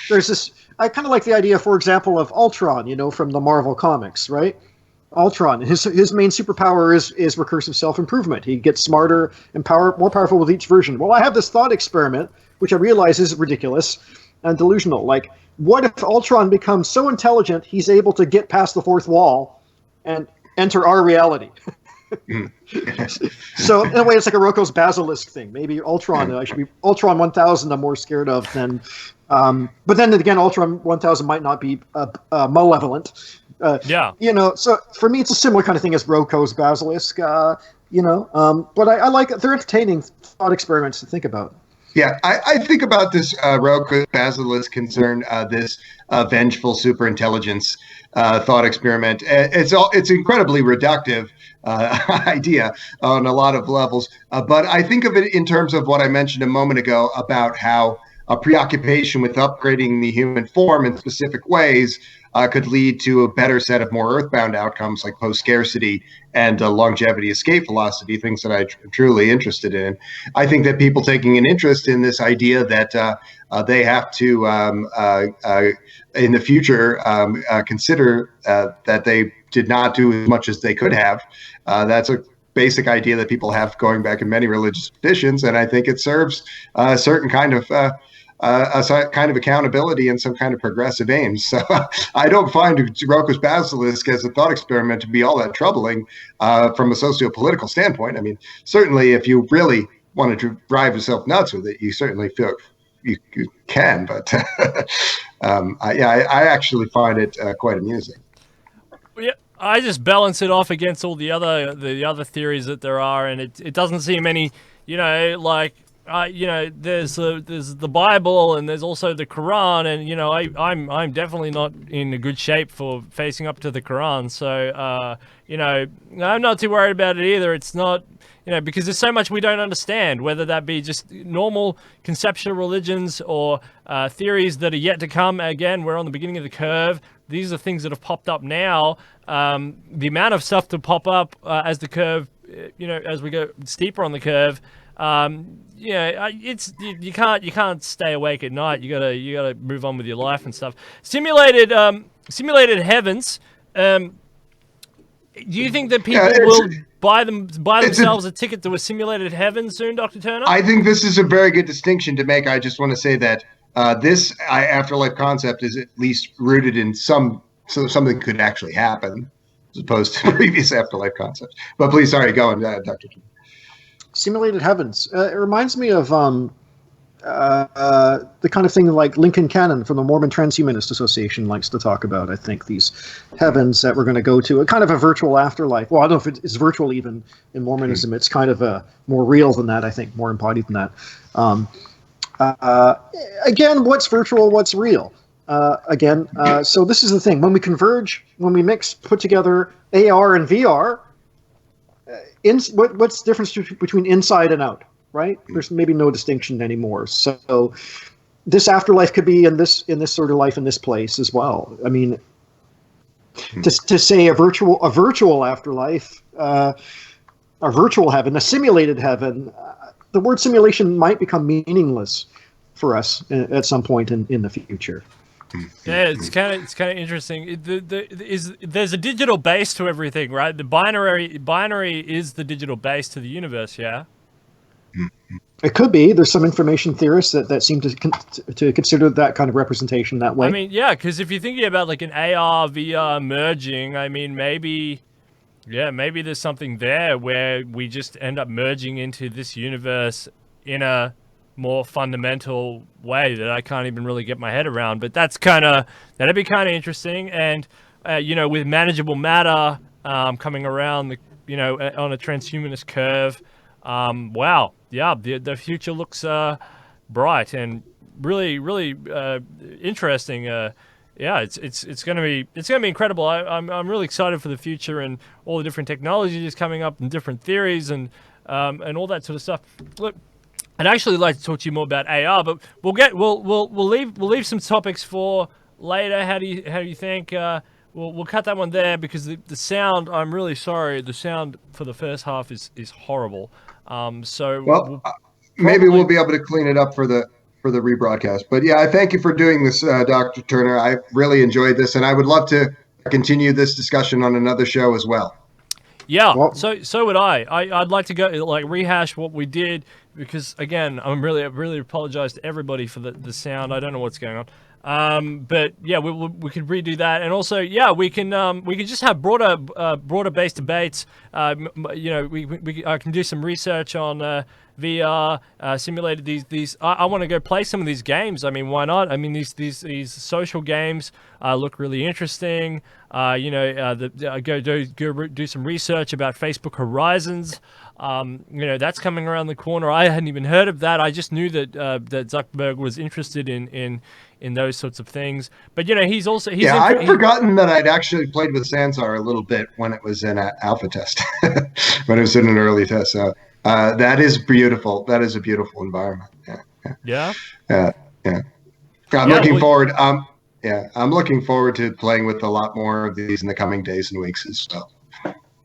S9: there's this. I kind of like the idea, for example, of Ultron. From the Marvel comics, right? Ultron. His main superpower is recursive self-improvement. He gets smarter and more powerful with each version. Well, I have this thought experiment, which I realize is ridiculous and delusional. Like, what if Ultron becomes so intelligent he's able to get past the fourth wall and enter our reality? So in a way, it's like a Rocco's Basilisk thing. Maybe Ultron, I should be Ultron 1000 I'm more scared of than... but then again, Ultron 1000 might not be malevolent. So for me, it's a similar kind of thing as Rocco's Basilisk, but I like it. They're entertaining thought experiments to think about.
S10: Yeah, I think about this Rocco's Basilisk concern, this vengeful superintelligence thought experiment. It's incredibly reductive idea on a lot of levels, but I think of it in terms of what I mentioned a moment ago about how a preoccupation with upgrading the human form in specific ways could lead to a better set of more earthbound outcomes like post-scarcity and longevity escape velocity, things that I'm truly interested in. I think that people taking an interest in this idea that they have to, in the future, consider that they did not do as much as they could have. That's a basic idea that people have going back in many religious traditions, and I think it serves a certain kind of accountability and some kind of progressive aims. So I don't find Rocco's Basilisk as a thought experiment to be all that troubling from a socio-political standpoint. I mean, certainly if you really wanted to drive yourself nuts with it, you certainly feel you can. But I actually find it quite amusing.
S1: Yeah, I just balance it off against all the other theories that there are, and it doesn't seem any, like. There's the Bible and there's also the Quran, and I'm definitely not in a good shape for facing up to the Quran. So I'm not too worried about it either. It's not because there's so much we don't understand, whether that be just normal conceptual religions or theories that are yet to come. Again, we're on the beginning of the curve. These are things that have popped up now. The amount of stuff to pop up as the curve as we go steeper on the curve, you can't stay awake at night. You gotta move on with your life and stuff. Simulated heavens. Do you think that people will buy themselves a ticket to a simulated heaven soon, Dr. Turner?
S10: I think this is a very good distinction to make. I just want to say that this afterlife concept is at least rooted in something could actually happen, as opposed to previous afterlife concepts. But please, sorry, go on, Dr. Turner.
S9: Simulated heavens. It reminds me of the kind of thing like Lincoln Cannon from the Mormon Transhumanist Association likes to talk about. I think these heavens that we're going to go to, a kind of a virtual afterlife. Well, I don't know if it's virtual even in Mormonism. It's kind of more real than that, I think, more embodied than that. Again, what's virtual, what's real? So this is the thing. When we converge, when we put together AR and VR, what's the difference between inside and out, right? There's maybe no distinction anymore. So this afterlife could be in this sort of life in this place as well. I mean, to say a virtual afterlife, a virtual heaven, a simulated heaven, the word simulation might become meaningless for us at some point in the future.
S1: Yeah, it's kind of interesting. There's a digital base to everything, right? The binary is the digital base to the universe. Yeah.
S9: It could be. There's some information theorists that seem to consider that kind of representation that way.
S1: I mean, yeah, because if you're thinking about like an AR VR merging, I mean, maybe there's something there where we just end up merging into this universe in a more fundamental way that I can't even really get my head around. But that'd be kind of interesting. And with manageable matter coming around on a transhumanist curve, wow, yeah, the future looks bright and really interesting. It's gonna be incredible. I'm really excited for the future and all the different technologies coming up and different theories and all that sort of stuff. Look, I'd actually like to talk to you more about AR, but we'll leave some topics for later. How do you think? We'll cut that one there because the sound. I'm really sorry. The sound for the first half is horrible.
S10: Maybe we'll be able to clean it up for the rebroadcast. But yeah, I thank you for doing this, Dr. Turner. I really enjoyed this, and I would love to continue this discussion on another show as well.
S1: Yeah, so would I. I'd like to go rehash what we did because again, I really apologize to everybody for the sound. I don't know what's going on. But yeah, we could redo that, and also we can just have broader based debates. I can do some research on VR simulated these. I want to go play some of these games. I mean, why not? I mean, these social games look really interesting. Go do some research about Facebook Horizons. That's coming around the corner. I hadn't even heard of that. I just knew that Zuckerberg was interested in those sorts of things. But he's
S10: I'd forgotten that I'd actually played with Sansar a little bit when it was in an alpha test, when it was in an early test. So that is beautiful. That is a beautiful environment. Yeah. I'm looking forward. I'm looking forward to playing with a lot more of these in the coming days and weeks as well.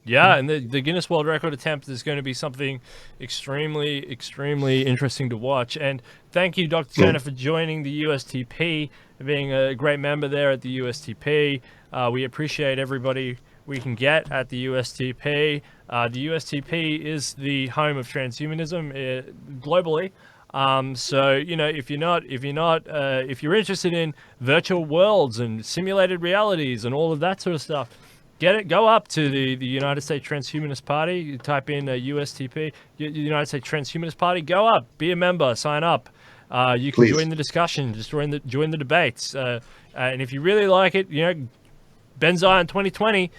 S1: Yeah, and the Guinness World Record attempt is going to be something extremely, extremely interesting to watch. And thank you, Dr. Turner, for joining the USTP, being a great member there at the USTP. We appreciate everybody we can get at the USTP. The USTP is the home of transhumanism globally. If you're interested in virtual worlds and simulated realities and all of that sort of stuff, go up to the United States Transhumanist Party. You type in USTP, United States Transhumanist Party. Go up, be a member, sign up. You can join the discussion, just join the debates. And if you really like it, Ben Zion 2020.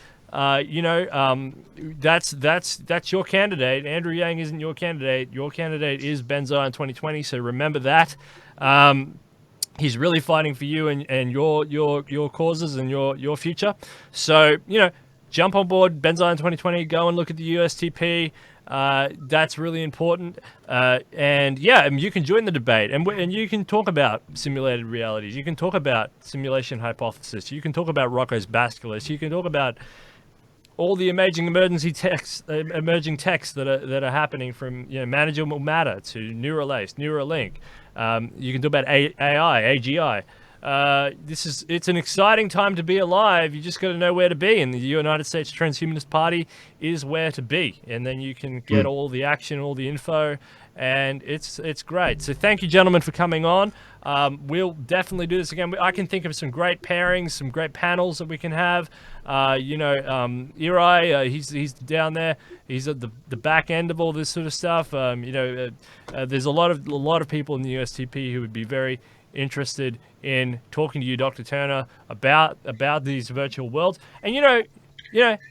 S1: That's your candidate. Andrew Yang isn't your candidate. Your candidate is Ben Zion 2020. So remember that. He's really fighting for you and your causes and your future. So jump on board Ben Zion 2020. Go and look at the USTP. That's really important. And you can join the debate and you can talk about simulated realities. You can talk about simulation hypothesis. You can talk about Rocco's basculus. You can talk about all the emerging emerging techs that are happening, from manageable matter to Neuralace, Neuralink. You can do about AI, AGI. It's an exciting time to be alive. You just got to know where to be, and the United States Transhumanist Party is where to be. And then you can get all the action, all the info, and it's great. So thank you, gentlemen, for coming on. We'll definitely do this again. I can think of some great pairings, some great panels that we can have. Eri, he's down there. He's at the back end of all this sort of stuff. There's a lot of people in the USTP who would be very interested in talking to you, Dr. Turner, about these virtual worlds. And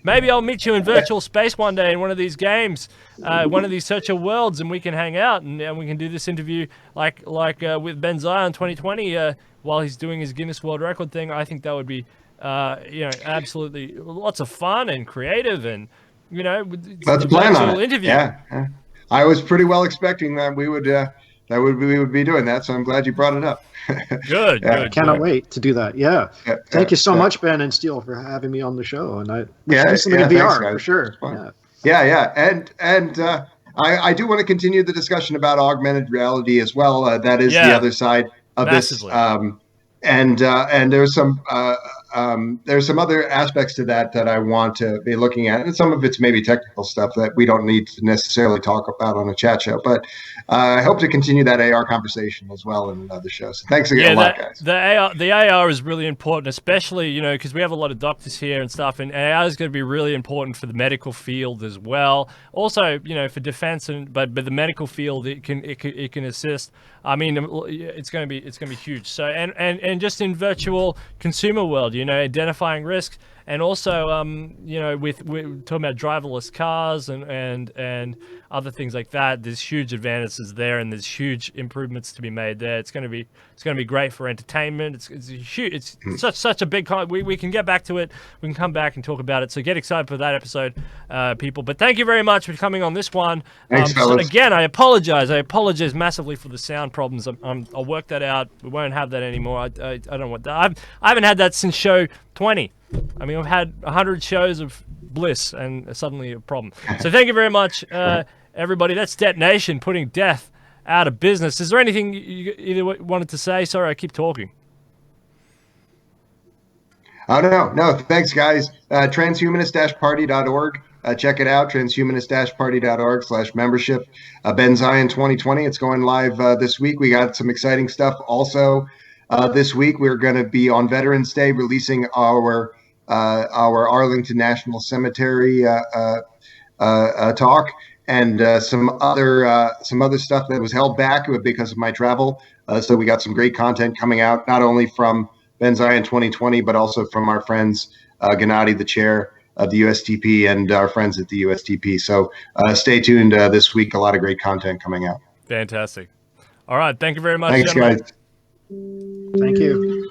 S1: maybe I'll meet you in virtual space one day in one of these games, one of these virtual worlds, and we can hang out and we can do this interview like with Ben Zion 2020 while he's doing his Guinness World Record thing. I think that would be absolutely lots of fun and creative, and
S10: let's plan on it.
S1: Interview.
S10: Yeah, I was pretty well expecting that we would be doing that, so I'm glad you brought it up.
S1: Good.
S9: Cannot wait to do that. Yeah. Thank you so much, Ben and Steele, for having me on the show. And we should do something in VR
S10: thanks,
S9: for sure.
S10: Yeah. And I do want to continue the discussion about augmented reality as well. That is the other side of
S1: Massively.
S10: this. And there's some other aspects to that I want to be looking at, and some of it's maybe technical stuff that we don't need to necessarily talk about on a chat show. But I hope to continue that AR conversation as well in other shows. So thanks again a lot, guys.
S1: The AR is really important, especially because we have a lot of doctors here and stuff, and AR is going to be really important for the medical field as well. Also, for defense, but the medical field it can assist. I mean, it's going to be huge. So and just in virtual consumer world, identifying risks, and also we're talking about driverless cars and other things like that. There's huge advances there, and there's huge improvements to be made there. It's going to be great for entertainment. It's huge. It's such a big we can get back to it. We can come back and talk about it. So get excited for that episode, people. But thank you very much for coming on this one.
S10: Thanks,
S1: so again, I apologize. I apologize massively for the sound problems. I'll work that out. We won't have that anymore. I don't want that. I haven't had that since show 20. I mean, I've had 100 shows of bliss and suddenly a problem. So thank you very much, everybody. That's Detonation, putting death out of business. Is there anything you either wanted to say? Sorry, I keep talking.
S10: Oh, no. Thanks, guys. Transhumanist-party.org. Check it out, transhumanist-party.org/membership. Ben Zion 2020. It's going live this week. We got some exciting stuff also. This week, we're going to be on Veterans Day releasing our Arlington National Cemetery talk, and some other stuff that was held back because of my travel. So we got some great content coming out, not only from Ben Zion 2020, but also from our friends Gennady, the chair of the USTP, and our friends at the USTP. So stay tuned this week. A lot of great content coming out.
S1: Fantastic. All right. Thank you very much.
S10: Thanks,
S1: gentlemen.
S10: guys.
S9: Thank you.